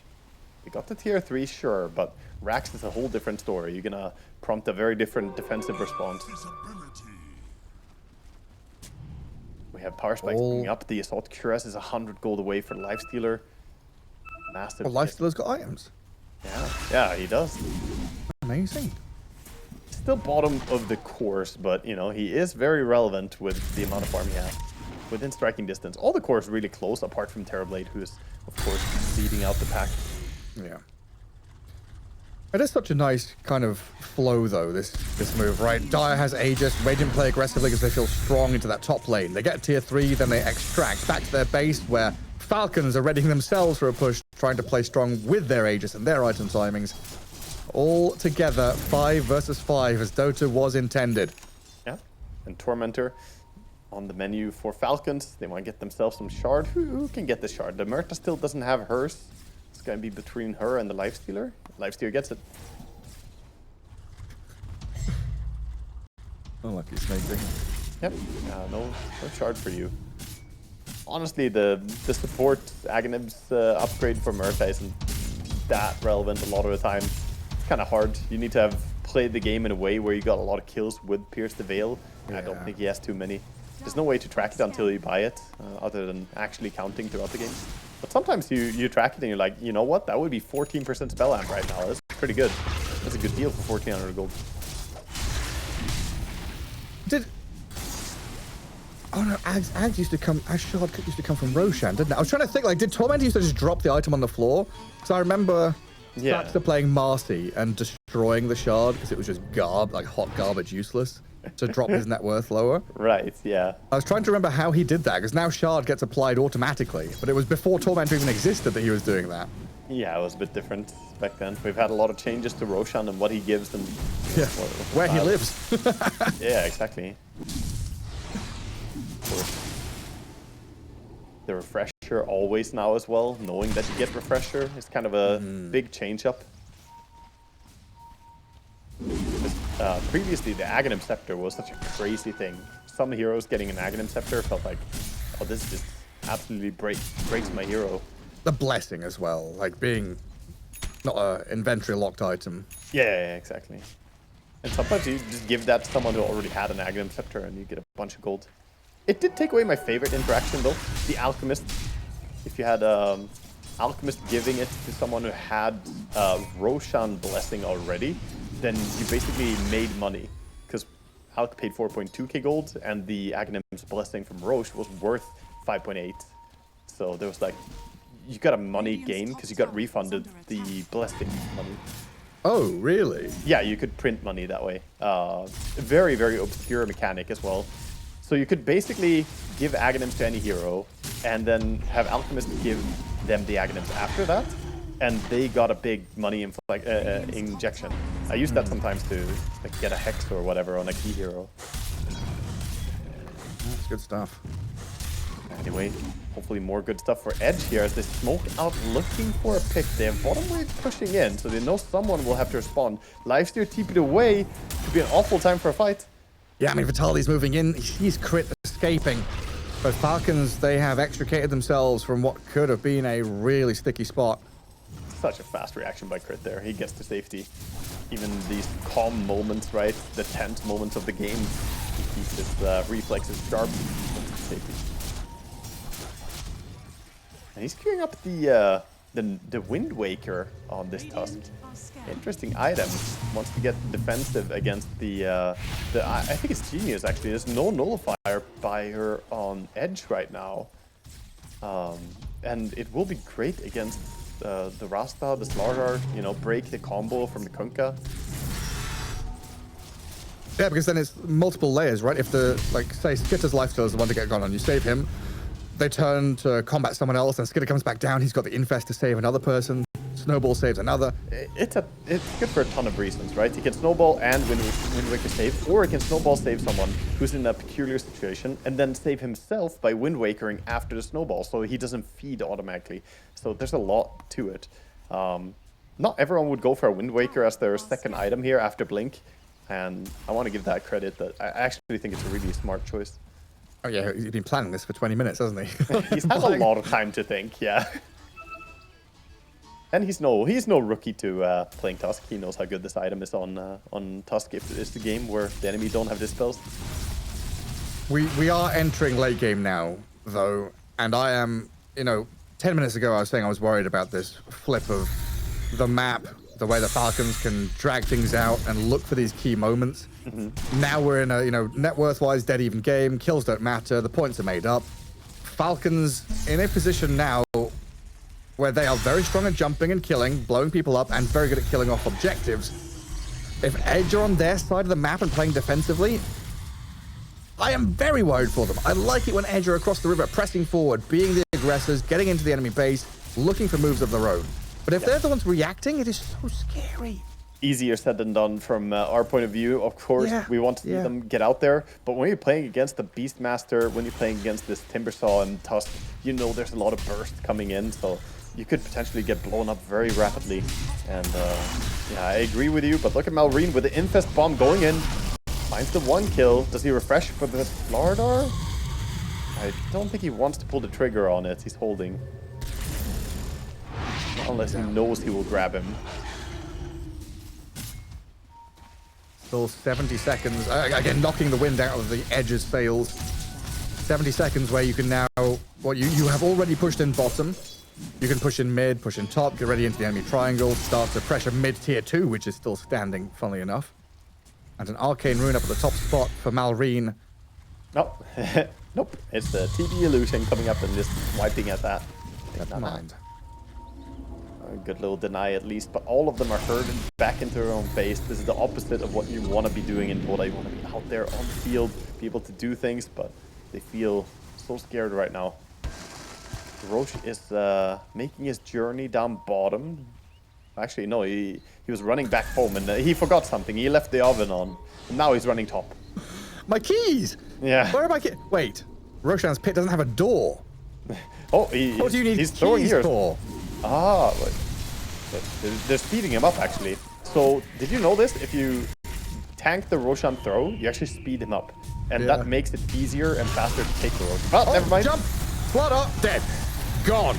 Speaker 2: We got the tier 3, sure, but Rax is a whole different story. You're gonna prompt a very different defensive response. We have Power Spikes coming up. The Assault Cuirass is 100 gold away for Lifestealer. Massive.
Speaker 1: Well, Lifestealer's got items.
Speaker 2: Yeah, he does.
Speaker 1: Amazing.
Speaker 2: Still bottom of the course, but you know, he is very relevant with the amount of farm he has. Within striking distance. All the cores really close, apart from Terrorblade, who is, of course, leading out the pack.
Speaker 1: Yeah. It is such a nice kind of flow, though, this move, right? Dire has Aegis, Radiant play aggressively because they feel strong into that top lane. They get tier 3, then they extract back to their base, where Falcons are readying themselves for a push, trying to play strong with their Aegis and their item timings. All together, 5 versus 5, as Dota was intended.
Speaker 2: Yeah, and Tormentor on the menu for Falcons. They want to get themselves some shard. Who can get the shard? The Murta still doesn't have hers. It's going to be between her and the Lifestealer. Lifestealer gets it.
Speaker 1: Unlucky snake thing.
Speaker 2: Yep, no shard for you. Honestly, the support Agonib's upgrade for Murta isn't that relevant a lot of the time. It's kind of hard. You need to have played the game in a way where you got a lot of kills with Pierce the Veil. Yeah. I don't think he has too many. There's no way to track it until you buy it, other than actually counting throughout the game. But sometimes you track it and you're like, you know what? That would be 14% spell amp right now. That's pretty good. That's a good deal for 1,400 gold.
Speaker 1: Oh no, Ags used to come. Shard used to come from Roshan, didn't it? I was trying to think, like, did Torment used to just drop the item on the floor? So I remember Baxter playing Marcy and destroying the shard because it was just hot garbage, useless. To drop his net worth lower.
Speaker 2: Right, yeah.
Speaker 1: I was trying to remember how he did that, because now Shard gets applied automatically, but it was before Tormentor even existed that he was doing that.
Speaker 2: Yeah, it was a bit different back then. We've had a lot of changes to Roshan and what he gives and
Speaker 1: where he lives.
Speaker 2: Yeah, exactly. Of course. The Refresher always now as well, knowing that you get Refresher is kind of a big change up. Previously, the Aghanim Scepter was such a crazy thing. Some heroes getting an Aghanim Scepter felt like, oh, this just absolutely breaks my hero.
Speaker 1: The Blessing as well, like being not an inventory locked item.
Speaker 2: Yeah, exactly. And sometimes you just give that to someone who already had an Aghanim Scepter and you get a bunch of gold. It did take away my favorite interaction though, the Alchemist. If you had Alchemist giving it to someone who had Roshan Blessing already, then you basically made money. Because Hulk paid 4.2k gold, and the Aghanim's Blessing from Roche was worth 5.8. So there was like, you got a money gain because you got refunded the Blessing money.
Speaker 1: Oh, really?
Speaker 2: Yeah, you could print money that way. Very, very obscure mechanic as well. So you could basically give Aghanims to any hero, and then have Alchemists give them the Aghanims after that, and they got a big money injection. I use that sometimes to like, get a Hex or whatever on a key hero.
Speaker 1: That's good stuff.
Speaker 2: Anyway, hopefully more good stuff for Edge here as they smoke out looking for a pick. They have bottom wave pushing in, so they know someone will have to respond. Lifesteal TP'd away. Could be an awful time for a fight.
Speaker 1: Yeah, I mean, Vitality's moving in. He's crit escaping. But Falcons, they have extricated themselves from what could have been a really sticky spot.
Speaker 2: Such a fast reaction by Crit there. He gets to safety. Even these calm moments, right? The tense moments of the game. He keeps his reflexes sharp. Safety. And he's queuing up the Wind Waker on this Tusk. Interesting item. Wants to get defensive against the I think it's Genius actually. There's no nullifier by her on Edge right now. And it will be great against the Rasta, the Slardar, you know, break the combo from the Kunkka.
Speaker 1: Yeah, because then it's multiple layers, right? If the, like, say, Skitter's lifesteal is the one to get gone on, you save him, they turn to combat someone else, and Skitter comes back down, he's got the Infest to save another person, Snowball saves another.
Speaker 2: It's good for a ton of reasons, right? He can Snowball and Wind Waker save, or he can Snowball save someone who's in a peculiar situation, and then save himself by Wind Wakering after the Snowball, so he doesn't feed automatically. So there's a lot to it. Not everyone would go for a Wind Waker as their second item here after Blink, and I want to give that credit. That I actually think it's a really smart choice.
Speaker 1: Oh yeah, he's been planning this for 20 minutes, hasn't he?
Speaker 2: He's had a lot of time to think, yeah. And he's no rookie to playing Tusk. He knows how good this item is on Tusk if it's the game where the enemy don't have dispels.
Speaker 1: We are entering late game now, though, and I am, you know, 10 minutes ago I was saying I was worried about this flip of the map, the way the Falcons can drag things out and look for these key moments. Now we're in a, you know, net worth-wise dead even game, kills don't matter, the points are made up. Falcons in a position now where they are very strong at jumping and killing, blowing people up, and very good at killing off objectives. If Edge are on their side of the map and playing defensively, I am very worried for them. I like it when Edge are across the river, pressing forward, being the aggressors, getting into the enemy base, looking for moves of their own. But if they're the ones reacting, it is so scary.
Speaker 2: Easier said than done from our point of view. Of course, we want to see them get out there. But when you're playing against the Beastmaster, when you're playing against this Timbersaw and Tusk, you know there's a lot of burst coming in. So you could potentially get blown up very rapidly. And yeah, I agree with you. But look at Malrine with the Infest Bomb going in. Finds the one kill. Does he refresh for the Slardar? I don't think he wants to pull the trigger on it. He's holding. Unless he knows he will grab him.
Speaker 1: Still 70 seconds. Again, knocking the wind out of the Edge's sails. 70 seconds where you can now... Well, you have already pushed in bottom. You can push in mid, push in top, get ready into the enemy triangle, start to pressure mid tier 2, which is still standing, funnily enough. And an Arcane Rune up at the top spot for Malrine.
Speaker 2: Nope. Nope. It's the TB Illusion coming up and just wiping at that.
Speaker 1: Never mind.
Speaker 2: A good little deny at least, but all of them are herded back into their own base. This is the opposite of what you want to be doing in Dota. You want to be out there on the field, be able to do things, but they feel so scared right now. Roche is making his journey down bottom. Actually, no, he was running back home and he forgot something. He left the oven on, and now he's running top.
Speaker 1: My keys!
Speaker 2: Yeah.
Speaker 1: Where are my keys? Wait, Roshan's pit doesn't have a door.
Speaker 2: Oh,
Speaker 1: What do you need
Speaker 2: he's
Speaker 1: keys
Speaker 2: throwing here.
Speaker 1: for?
Speaker 2: Ah, but they're speeding him up actually. So did you know this? If you tank the Roshan throw, you actually speed him up, and that makes it easier and faster to take the Roshan. Oh, never mind.
Speaker 1: Jump! Flood up! Dead. Gone.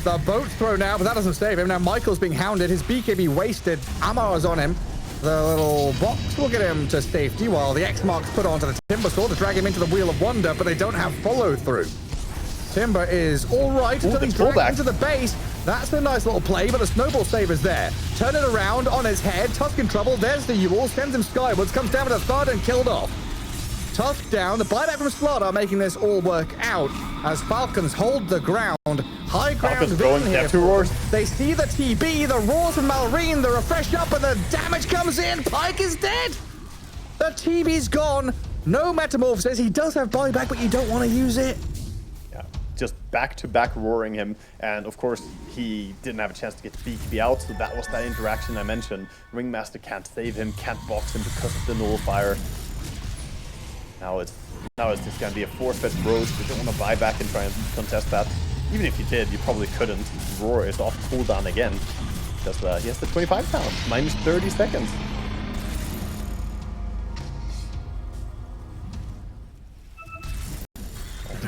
Speaker 1: The boat throw now, but that doesn't save him. Now Michael's being hounded. His BKB wasted. Amar's on him. The little box will get him to safety while the X marks put onto the Timbersaw to drag him into the Wheel of Wonder, but they don't have follow through. Timber is all right until he's dragged into the base. That's a nice little play, but the snowball save is there. Turn it around on his head. Tusk in trouble. There's the Yule. Sends him skywards. Comes down with a thud and killed off. Tusk down. The buyback from Slaughter making this all work out as Falcons hold the ground. High ground
Speaker 2: going
Speaker 1: here.
Speaker 2: two roars.
Speaker 1: They see the TB, the roars from Malrine, the refresh up, and the damage comes in. Pyke is dead. The TB's gone. No metamorphosis. He does have buyback, but you don't want to use it.
Speaker 2: Just back-to-back roaring him, and of course he didn't have a chance to get the BKB out, so that was that interaction I mentioned. Ringmaster can't save him, can't box him because of the nullifier. Now it's just gonna be a forfeit roast. You don't want to buy back and try and contest that. Even if you did, you probably couldn't. Roar is off cooldown again because he has the 25 pound, minus 30 seconds.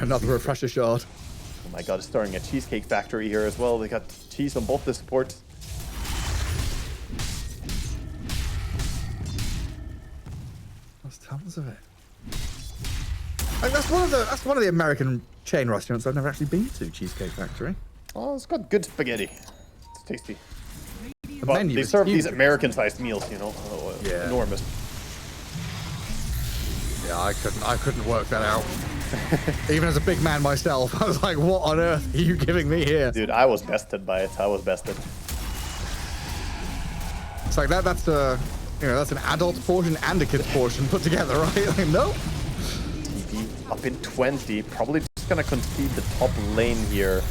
Speaker 1: Another refresher shard.
Speaker 2: Oh my god, it's starting a cheesecake factory here as well. They got cheese on both the supports.
Speaker 1: There's tons of it. Like, that's one of the American chain restaurants I've never actually been to, Cheesecake Factory.
Speaker 2: Oh, it's got good spaghetti. It's tasty.
Speaker 1: The
Speaker 2: But
Speaker 1: menu
Speaker 2: they
Speaker 1: is
Speaker 2: serve
Speaker 1: huge.
Speaker 2: these American-sized meals, you know,
Speaker 1: Yeah.
Speaker 2: enormous.
Speaker 1: Yeah, I couldn't work that out. Even as a big man myself, I was like, what on earth are you giving me here?
Speaker 2: Dude, I was bested by it. I was bested.
Speaker 1: It's like that's that's an adult portion and a kid's portion put together, right? Like, nope.
Speaker 2: TP up in 20. Probably just gonna concede the top lane here.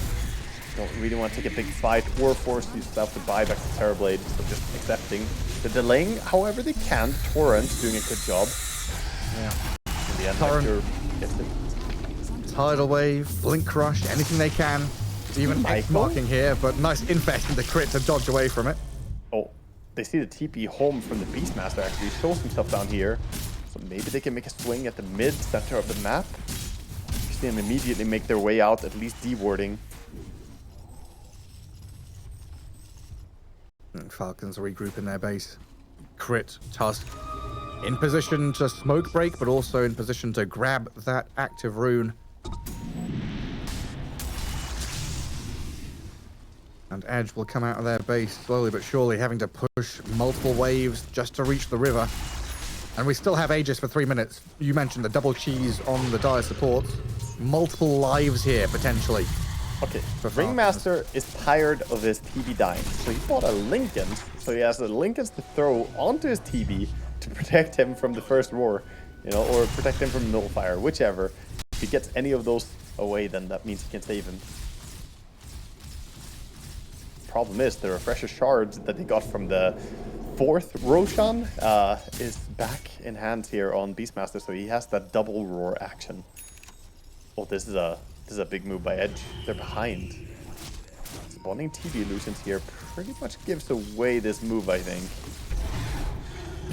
Speaker 2: Don't really want to take a big fight or force yourself to buy back the Terrorblade, so just accepting. The delaying, however they can. Torrent doing a good job.
Speaker 1: Yeah.
Speaker 2: In the end,
Speaker 1: Torrent.
Speaker 2: Hector gets it.
Speaker 1: Tidal Wave, Blink Crush, anything they can. Even X marking here, but nice infest in the crit to dodge away from it.
Speaker 2: Oh, they see the TP home from the Beastmaster actually. Shows himself down here. So maybe they can make a swing at the mid-center of the map. You see them immediately make their way out, at least de-warding.
Speaker 1: Falcons regroup in their base. Crit, Tusk. In position to smoke break, but also in position to grab that active rune. And Edge will come out of their base slowly but surely, having to push multiple waves just to reach the river. And we still have Aegis for 3 minutes. You mentioned the double cheese on the dire supports. Multiple lives here, potentially.
Speaker 2: Okay, Ringmaster is tired of his TB dying, so he bought a Lincoln. So he has a Lincolns to throw onto his TB to protect him from the first roar, you know, or protect him from nullifier, whichever. If he gets any of those away, then that means he can save him. Problem is, the refresher shards that he got from the 4th Roshan is back in hand here on Beastmaster, so he has that double roar action. Oh, this is a big move by Edge. They're behind. Spawning TB illusions here pretty much gives away this move, I think.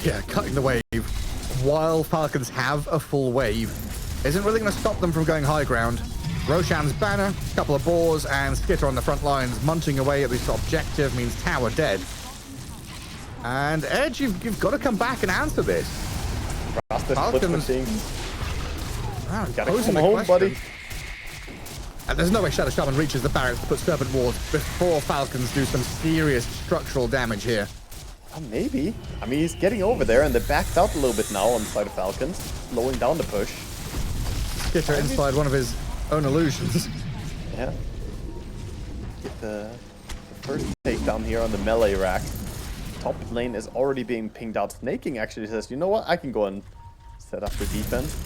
Speaker 1: Yeah, cutting the wave while Falcons have a full wave isn't really going to stop them from going high ground. Roshan's banner, a couple of boars, and Skitter on the front lines munching away at this objective means tower dead. And Edge, you've got to come back and answer this.
Speaker 2: Falcons.
Speaker 1: Wow,
Speaker 2: Gotta
Speaker 1: posing
Speaker 2: come
Speaker 1: the
Speaker 2: home,
Speaker 1: question.
Speaker 2: buddy.
Speaker 1: And there's no way Shadow Shaman reaches the barracks to put Serpent Wards before Falcons do some serious structural damage here.
Speaker 2: Maybe. I mean, he's getting over there, and they backed out a little bit now on the side of Falcons, slowing down the push.
Speaker 1: Skitter inside one of his own illusions.
Speaker 2: Yeah. Get the first takedown here on the melee rack. Top lane is already being pinged out. Snaking actually says, you know what, I can go and set up the defense.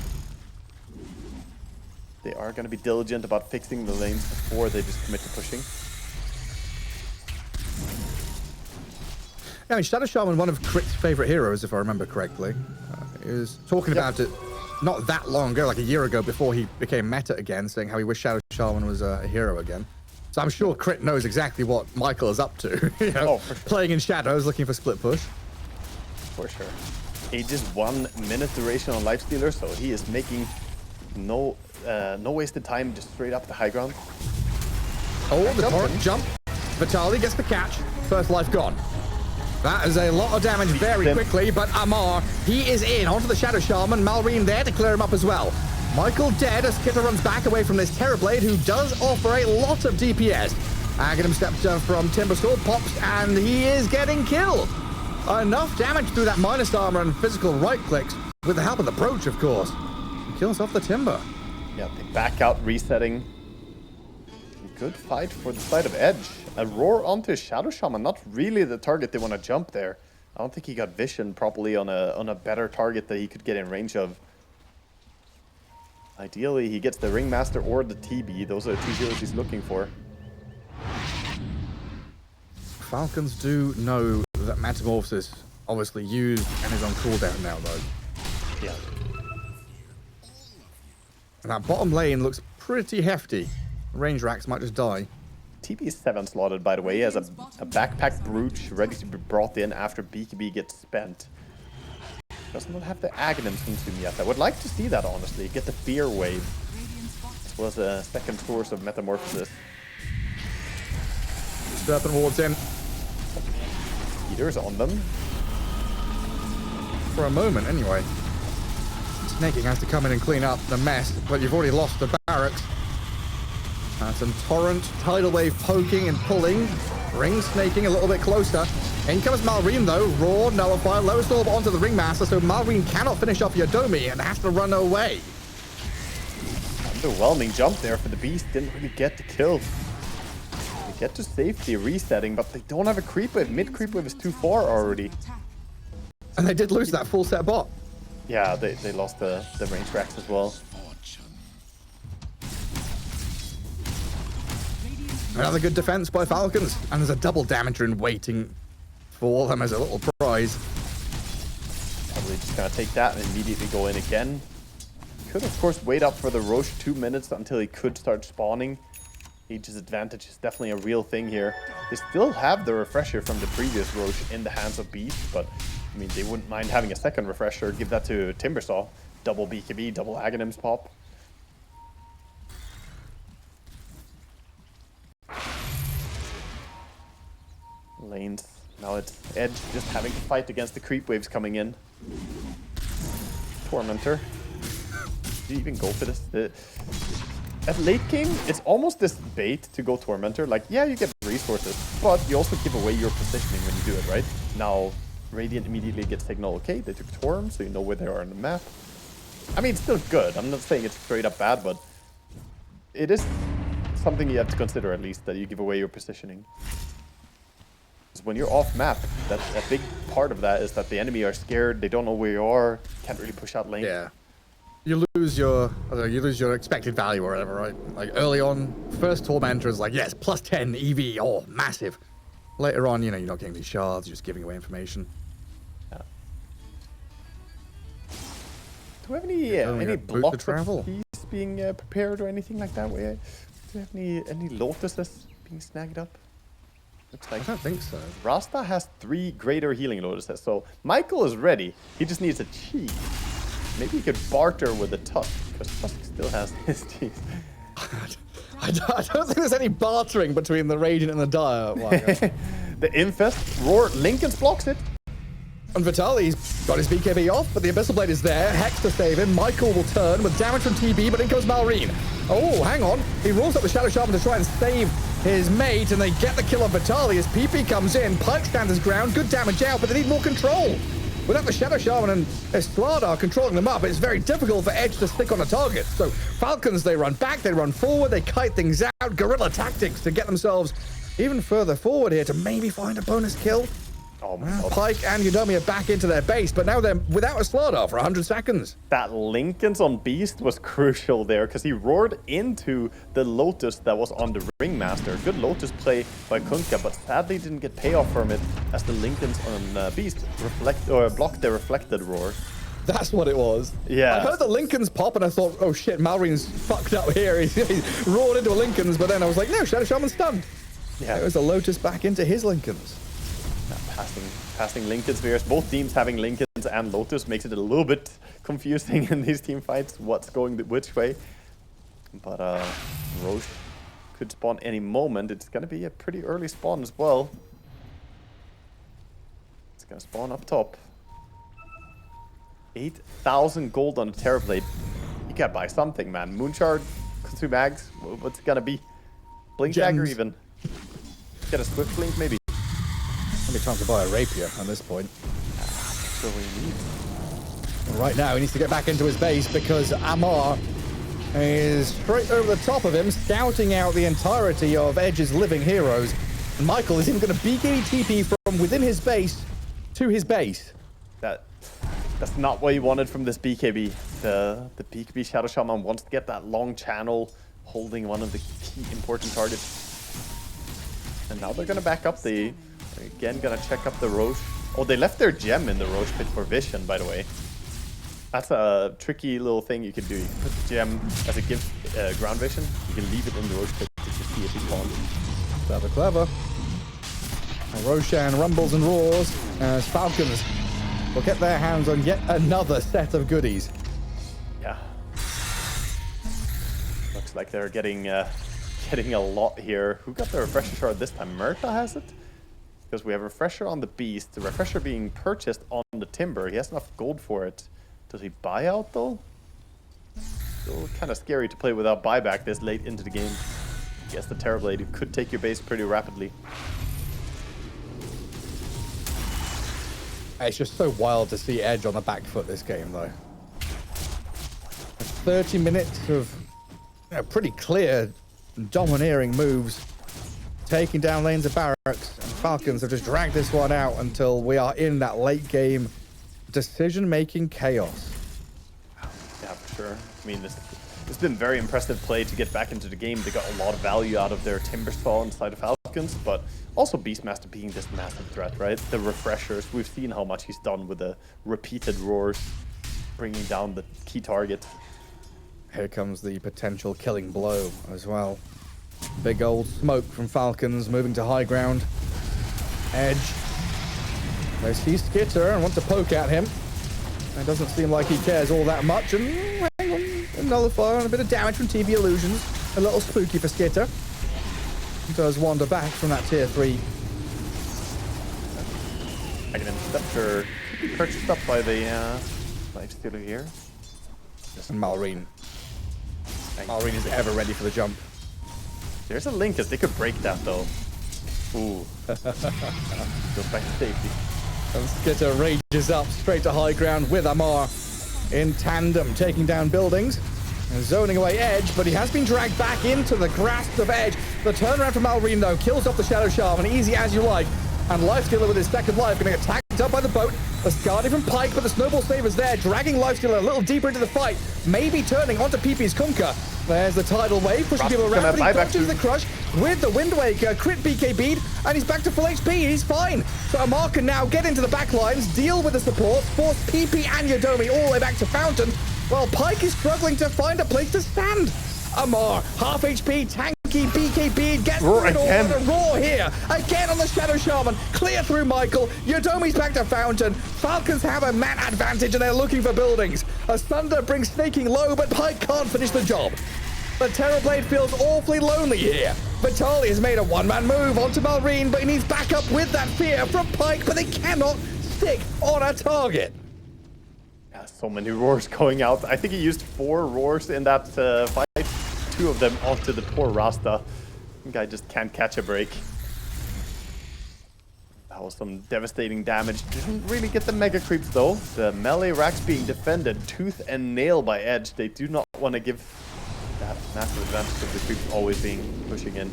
Speaker 2: They are going to be diligent about fixing the lanes before they just commit to pushing.
Speaker 1: Yeah, I mean, Shadow Shaman, one of Crit's favorite heroes, if I remember correctly. He was talking about it not that long ago, like a year ago, before he became meta again, saying how he wished Shadow Shaman was a hero again. So I'm sure Crit knows exactly what Michael is up to. You know,
Speaker 2: for sure.
Speaker 1: Playing in shadows, looking for split push.
Speaker 2: For sure. Aegis 1 minute duration on Lifestealer, so he is making no wasted time, just straight up the high ground.
Speaker 1: Oh, the torrent jump. Vitali gets the catch. First life gone. That is a lot of damage very quickly, but Amar, he is in onto the Shadow Shaman. Malrine there to clear him up as well. Michael dead as Skitter runs back away from this Terrorblade, who does offer a lot of DPS. Aghanim Scepter from Timbersaw pops, and he is getting killed. Enough damage through that minus armor and physical right clicks, with the help of the brooch, of course. He kills off the Timber.
Speaker 2: Yeah, they back out, resetting. Good fight for the side of Edge. A roar onto Shadow Shaman, not really the target they want to jump there. I don't think he got vision properly on a better target that he could get in range of. Ideally, he gets the Ringmaster or the TB. Those are the two heroes he's looking for.
Speaker 1: Falcons do know that Metamorphosis obviously used and is on cooldown now, though.
Speaker 2: Yeah.
Speaker 1: And that bottom lane looks pretty hefty. Range racks might just die.
Speaker 2: TB is 7 slotted, by the way. He has a backpack brooch ready to be brought in after BKB gets spent. Does not have the Aghanim's consume yet. I would like to see that, honestly. Get the Fear Wave. As well as a second source of Metamorphosis.
Speaker 1: Serpent wards in.
Speaker 2: Eaters on them.
Speaker 1: For a moment, anyway. Snaking has to come in and clean up the mess, but you've already lost the barracks. Some Torrent, Tidal Wave poking and pulling. Ring snaking a little bit closer. In comes Malrine though. Roar, Nullify, Lowest Orb onto the Ringmaster, so Malrine cannot finish off Yodomi and has to run away.
Speaker 2: Underwhelming jump there for the Beast. Didn't really get the kill. They get to safety resetting, but they don't have a creep wave. Mid creep wave is too far already.
Speaker 1: And they did lose that full set bot.
Speaker 2: Yeah, they lost the range racks as well.
Speaker 1: Another good defense by Falcons, and there's a double damager in waiting for them as a little prize.
Speaker 2: Probably just gonna take that and immediately go in again. Could of course wait up for the Roche 2 minutes until he could start spawning. Age's advantage is definitely a real thing here. They still have the refresher from the previous Roche in the hands of Beast, but I mean they wouldn't mind having a second refresher. Give that to Timbersaw. Double BKB, double Aghanim's pop. Lanes. Now it's Edge just having to fight against the creep waves coming in. Tormentor. Do you even go for this? At late game, it's almost this bait to go Tormentor. Like, yeah, you get resources, but you also give away your positioning when you do it, right? Now, Radiant immediately gets signal, okay, they took Torm, so you know where they are on the map. I mean, it's still good. I'm not saying it's straight up bad, but it is something you have to consider at least, that you give away your positioning. When you're off map, a big part of that is that the enemy are scared, they don't know where you are, can't really push out lane.
Speaker 1: Yeah. You lose your expected value or whatever, right? Like early on, first Tormentor is like, yes, plus 10 EV, oh, massive. Later on, you know, you're not getting these shards, you're just giving away information.
Speaker 2: Yeah. Do we have any blocks of peace being prepared or anything like that? Do we have any Lotuses being snagged up? Looks like
Speaker 1: I don't think so.
Speaker 2: Rasta has 3 greater healing Lotuses, so Michael is ready. He just needs a cheese. Maybe he could barter with the Tusk, because Tusk still has his cheese.
Speaker 1: I don't think there's any bartering between the Radiant and the Dire.
Speaker 2: The Infest, Roar, Lincoln's blocks it.
Speaker 1: And Vitali's got his BKB off, but the Abyssal Blade is there. Hex to save him. Michael will turn with damage from TB, but in goes Malrine. Oh, hang on. He rolls up the Shadow Shaman to try and save his mate, and they get the kill on Vitali as PP comes in. Pike stands his ground. Good damage out, but they need more control. Without the Shadow Shaman and Escladar controlling them up, it's very difficult for Edge to stick on a target. So Falcons, they run back, they run forward, they kite things out. Guerrilla tactics to get themselves even further forward here to maybe find a bonus kill.
Speaker 2: Oh my God.
Speaker 1: Pike and Yodomi are back into their base, but now they're without a Escladar for 100 seconds.
Speaker 2: That Lincoln's on Beast was crucial there, because he roared into the Lotus that was on the Ringmaster. Good Lotus play by Kunkka, but sadly didn't get payoff from it, as the Lincolns on Beast blocked the reflected roar.
Speaker 1: That's what it was.
Speaker 2: Yeah.
Speaker 1: I heard the Lincolns pop and I thought, oh shit, Malrine's fucked up here. He roared into a Lincolns, but then I was like, no, Shadow Shaman's stunned.
Speaker 2: Yeah.
Speaker 1: It was a Lotus back into his Lincolns.
Speaker 2: Passing Lincoln Spheres. Both teams having Lincolns and Lotus makes it a little bit confusing in these team fights, what's going which way. But Roche could spawn any moment. It's going to be a pretty early spawn as well. It's going to spawn up top. 8,000 gold on the Terrorblade. You gotta buy something, man. Moonshard, consume mags. What's it gonna be? Blink Dagger even. Get a Swift Link, maybe.
Speaker 1: Maybe time to buy a rapier at this point.
Speaker 2: That's what we need.
Speaker 1: Right now, he needs to get back into his base because Amar is straight over the top of him, scouting out the entirety of Edge's living heroes. And Michael is even going to BKB TP from within his base to his base.
Speaker 2: That's not what he wanted from this BKB. The BKB Shadow Shaman wants to get that long channel holding one of the key important targets. And now they're going to back up. They're again going to check up the Roche. Oh, they left their gem in the Roche pit for vision, by the way. That's a tricky little thing you can do. You can put the gem as a gift ground vision. You can leave it in the Roche pit to see if he spawns.
Speaker 1: Clever, clever. And Roshan rumbles and roars as Falcons will get their hands on yet another set of goodies.
Speaker 2: Yeah. Looks like they're getting a lot here. Who got the refresher shard this time? Murta has it? Because we have refresher on the beast, the refresher being purchased on the timber. He has enough gold for it. Does he buy out though? Still kind of scary to play without buyback this late into the game. I guess the Terrorblade could take your base pretty rapidly.
Speaker 1: It's just so wild to see Edge on the back foot this game though. 30 minutes of pretty clear, domineering moves, taking down lanes of barracks, and Falcons have just dragged this one out until we are in that late game decision-making chaos.
Speaker 2: Yeah, for sure. I mean, it's been very impressive play to get back into the game. They got a lot of value out of their timber stall inside of Falcons, but also Beastmaster being this massive threat, right? The refreshers, we've seen how much he's done with the repeated roars, bringing down the key target.
Speaker 1: Here comes the potential killing blow as well. Big old smoke from Falcons moving to high ground. Edge. They see Skitter and want to poke at him. It doesn't seem like he cares all that much. And hang on, nullify and a bit of damage from TB Illusions. A little spooky for Skitter. He does wander back from that tier 3.
Speaker 2: Dragon Scepter could be purchased up by the Lifestealer here.
Speaker 1: And Malrine. Malrine is ever ready for the jump.
Speaker 2: There's a link, as they could break that though. Ooh. Goes back to safety.
Speaker 1: And Skitter rages up straight to high ground with Amar in tandem, taking down buildings and zoning away Edge, but he has been dragged back into the grasp of Edge. The turnaround from Malrine, though, kills off the Shadow Shaman, easy as you like. And Lifestealer with his second life going to get tagged up by the boat. The Scardy from Pike, but the Snowball Saver's there, dragging Lifestealer a little deeper into the fight, maybe turning onto PP's Kunkka. There's the tidal wave, pushing people around, but he dodges the crush with the Wind Waker, crit BKB'd, and he's back to full HP, he's fine. So Amar can now get into the back lines, deal with the support, force PP and Yodomi all the way back to Fountain, while Pike is struggling to find a place to stand. Amar, half HP, tanky BKB, gets through it all with a roar here. Again on the Shadow Shaman, clear through Michael, Yodomi's back to Fountain. Falcons have a man advantage and they're looking for buildings. A Thunder brings snaking low, but Pike can't finish the job. The Terrorblade feels awfully lonely here. Vitali has made a one-man move onto Malrine, but he needs backup with that fear from Pike, but they cannot stick on a target.
Speaker 2: Yeah, so many roars going out. I think he used 4 roars in that fight. 2 of them onto the poor Rasta. The guy just can't catch a break. That was some devastating damage. Didn't really get the mega creeps though. The melee racks being defended tooth and nail by Edge. They do not want to give that massive advantage of the creeps always being pushing in.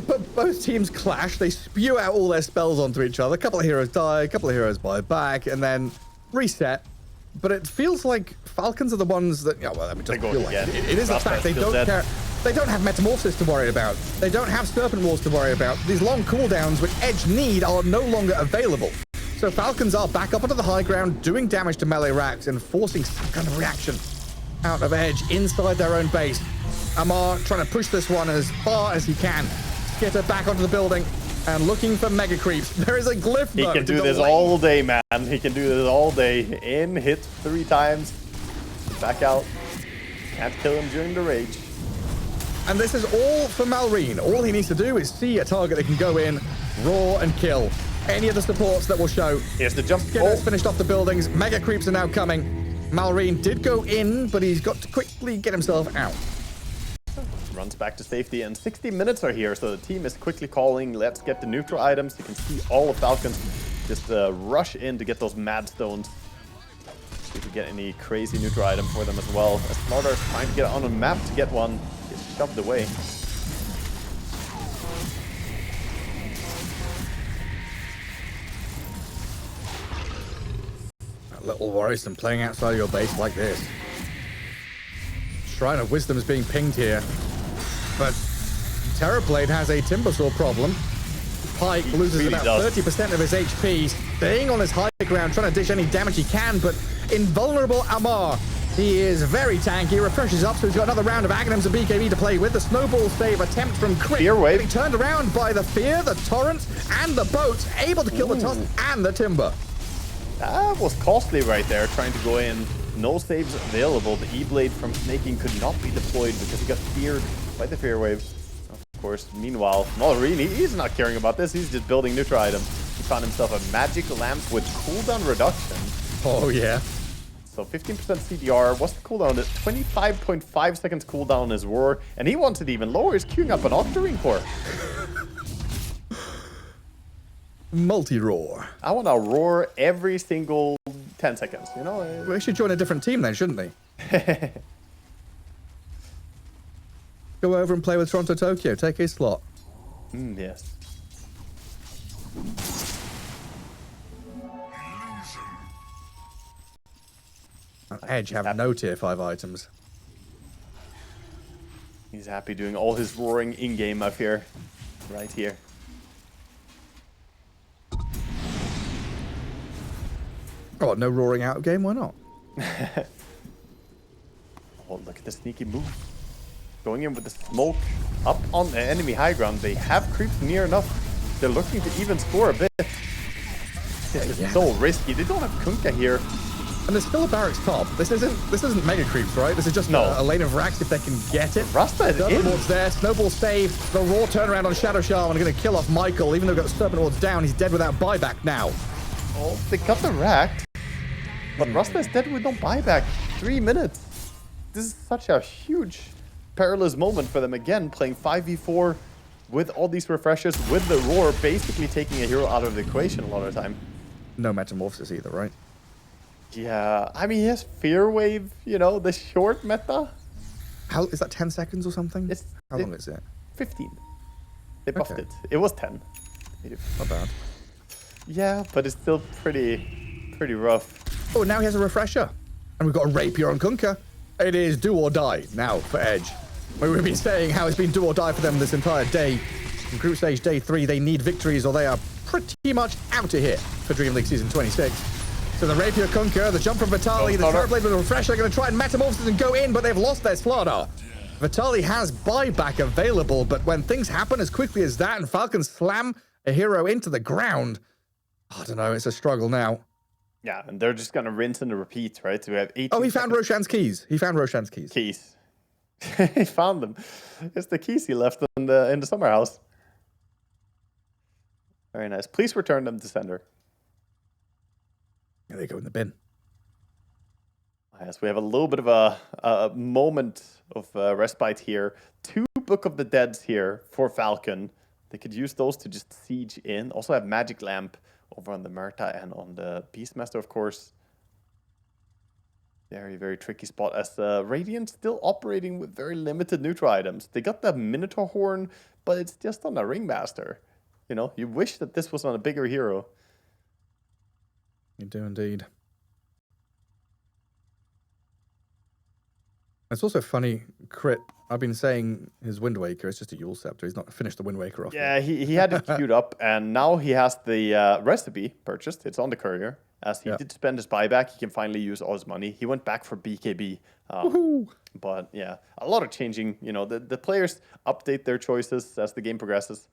Speaker 1: But both teams clash. They spew out all their spells onto each other. A couple of heroes die, a couple of heroes buy back, and then reset. But it feels like Falcons are the ones that, yeah, well, I mean, just feel like it is a fact. They don't care. They don't have Metamorphosis to worry about. They don't have Serpent Walls to worry about. These long cooldowns which Edge need are no longer available. So Falcons are back up onto the high ground, doing damage to melee racks and forcing some kind of reaction out of Edge inside their own base. Amar trying to push this one as far as he can. Get her back onto the building and looking for mega creeps. There is a glyph.
Speaker 2: He can do this all day, man. He can do this all day. In, hit 3 times, back out. Can't kill him during the rage.
Speaker 1: And this is all for Malrine. All he needs to do is see a target that can go in, roar, and kill. Any of the supports that will show.
Speaker 2: Here's the jump.
Speaker 1: Skitter's finished off the buildings. Mega creeps are now coming. Malrine did go in, but he's got to quickly get himself out.
Speaker 2: runs back to safety, and 60 minutes are here, so the team is quickly calling, let's get the neutral items. You can see all of Falcons just rush in to get those mad stones. See if we get any crazy neutral item for them as well. As Slaughter is trying to get on a map to get one, gets shoved away.
Speaker 1: A little worrisome playing outside your base like this. Shrine of Wisdom is being pinged here, but Terrorblade has a Timbersaw problem. Pike loses
Speaker 2: really
Speaker 1: about
Speaker 2: does.
Speaker 1: 30% of his HP, staying on his high ground, trying to dish any damage he can, but invulnerable Amar. He is very tanky, refreshes up, so he's got another round of Aghanims and BKB to play with. The snowball save attempt from Crit.
Speaker 2: Fear wave.
Speaker 1: Getting turned around by the Fear, the Torrent, and the Boat, able to kill the Tusk and the Timber.
Speaker 2: That was costly right there, trying to go in. No saves available. The E-Blade from Snaking could not be deployed because he got feared by the Fear Wave. Of course, meanwhile, Mollerini, he's not caring about this. He's just building neutral items. He found himself a magic lamp with cooldown reduction.
Speaker 1: Oh, yeah.
Speaker 2: So 15% CDR. What's the cooldown? 25.5 seconds cooldown on his Roar. And he wants it even lower. He's queuing up an Octarine Core.
Speaker 1: Multi-roar.
Speaker 2: I want to roar every single 10 seconds, you know?
Speaker 1: We should join a different team then, shouldn't they? Go over and play with Toronto Tokyo. Take a slot.
Speaker 2: Yes.
Speaker 1: Edge have no tier 5 items.
Speaker 2: He's happy doing all his roaring in-game, I fear. Right here.
Speaker 1: Oh, no roaring out game? Why not?
Speaker 2: Oh, look at the sneaky move. Going in with the smoke up on the enemy high ground. They have creeps near enough. They're looking to even score a bit. This is so risky. They don't have Kunkka here.
Speaker 1: And there's still a barracks top. This isn't mega creeps, right? This is just a lane of racks if they can get it.
Speaker 2: Rasta is in.
Speaker 1: Ward's there. Snowball save. The raw turnaround on Shadow Shaman going to kill off Michael. Even though we've got Serpent Ward's down, he's dead without buyback now.
Speaker 2: Oh, they got the rack. But Rasta is dead with no buyback. 3 minutes. This is such a huge, perilous moment for them. Again, playing 5v4 with all these refreshers, with the Roar, basically taking a hero out of the equation a lot of the time.
Speaker 1: No Metamorphosis either, right?
Speaker 2: Yeah, I mean, he has Fear Wave, you know, the short meta.
Speaker 1: How is that 10 seconds or something? How long is it?
Speaker 2: 15. They buffed
Speaker 1: Okay.
Speaker 2: it. It was 10.
Speaker 1: Not bad.
Speaker 2: Yeah, but it's still pretty rough.
Speaker 1: Oh, now he has a refresher. And we've got a Rapier on Kunkka. It is do or die now for Edge. We've been saying how it's been do or die for them this entire day. In group stage day 3, they need victories or they are pretty much out of here for DreamLeague Season 26. So the Rapier Kunkka, the jump from Vitaly, the Terrorblade with a refresher, going to try and Metamorphosis and go in, but they've lost their Slardar. Vitaly has buyback available, but when things happen as quickly as that and Falcons slam a hero into the ground, I don't know, it's a struggle now.
Speaker 2: Yeah, and they're just going to rinse and repeat, right? So we have 18
Speaker 1: Oh, he found Roshan's keys. He found Roshan's keys.
Speaker 2: keys. He found them. It's the keys he left in the summer house. Very nice. Please return them to sender.
Speaker 1: There they go in the bin.
Speaker 2: Yes, we have a little bit of a moment of respite here. 2 Book of the Deads here for Falcon. They could use those to just siege in. Also have Magic Lamp over on the Murta and on the Beastmaster, of course. Very, very tricky spot as Radiant still operating with very limited neutral items. They got the Minotaur Horn, but it's just on a Ringmaster. You know, you wish that this was on a bigger hero.
Speaker 1: You do indeed. It's also funny, Crit. I've been saying his Wind Waker is just a Yule Scepter. He's not finished the Wind Waker off.
Speaker 2: Yeah, he had it queued up, and now he has the recipe purchased. It's on the courier. As he did spend his buyback, he can finally use all his money. He went back for BKB. But yeah, a lot of changing. You know, the players update their choices as the game progresses.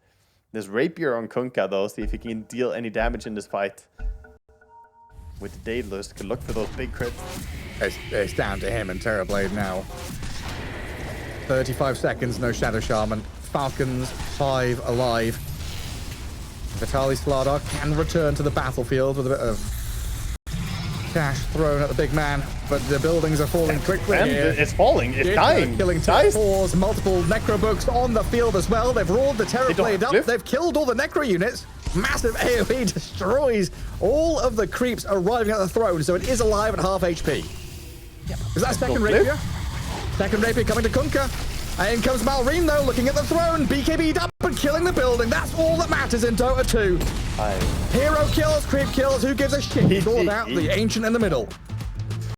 Speaker 2: There's Rapier on Kunkka, though. See if he can deal any damage in this fight. With the Daedalus, could look for those big crits.
Speaker 1: It's down to him and Terrorblade now. 35 seconds, no Shadow Shaman. Falcons, 5 alive. Vitaly Slardar can return to the battlefield with a bit of cash thrown at the big man, but the buildings are falling quickly
Speaker 2: And
Speaker 1: here.
Speaker 2: it's falling. It's
Speaker 1: Ditto
Speaker 2: dying.
Speaker 1: killing
Speaker 2: Guys,
Speaker 1: T4s, multiple Necrobooks on the field as well. They've roared the Terror
Speaker 2: They don't
Speaker 1: Blade
Speaker 2: have
Speaker 1: up.
Speaker 2: lift.
Speaker 1: They've killed all the Necro units. Massive AoE destroys all of the creeps arriving at the throne, so it is alive at half HP. Is that second
Speaker 2: Lift.
Speaker 1: rapier? Second rapier coming to Kunkka. And in comes Malrine though, looking at the throne. BKB'd up and killing the building. That's all that matters in Dota 2. Hero kills, creep kills, who gives a shit? It's all about the Ancient in the middle.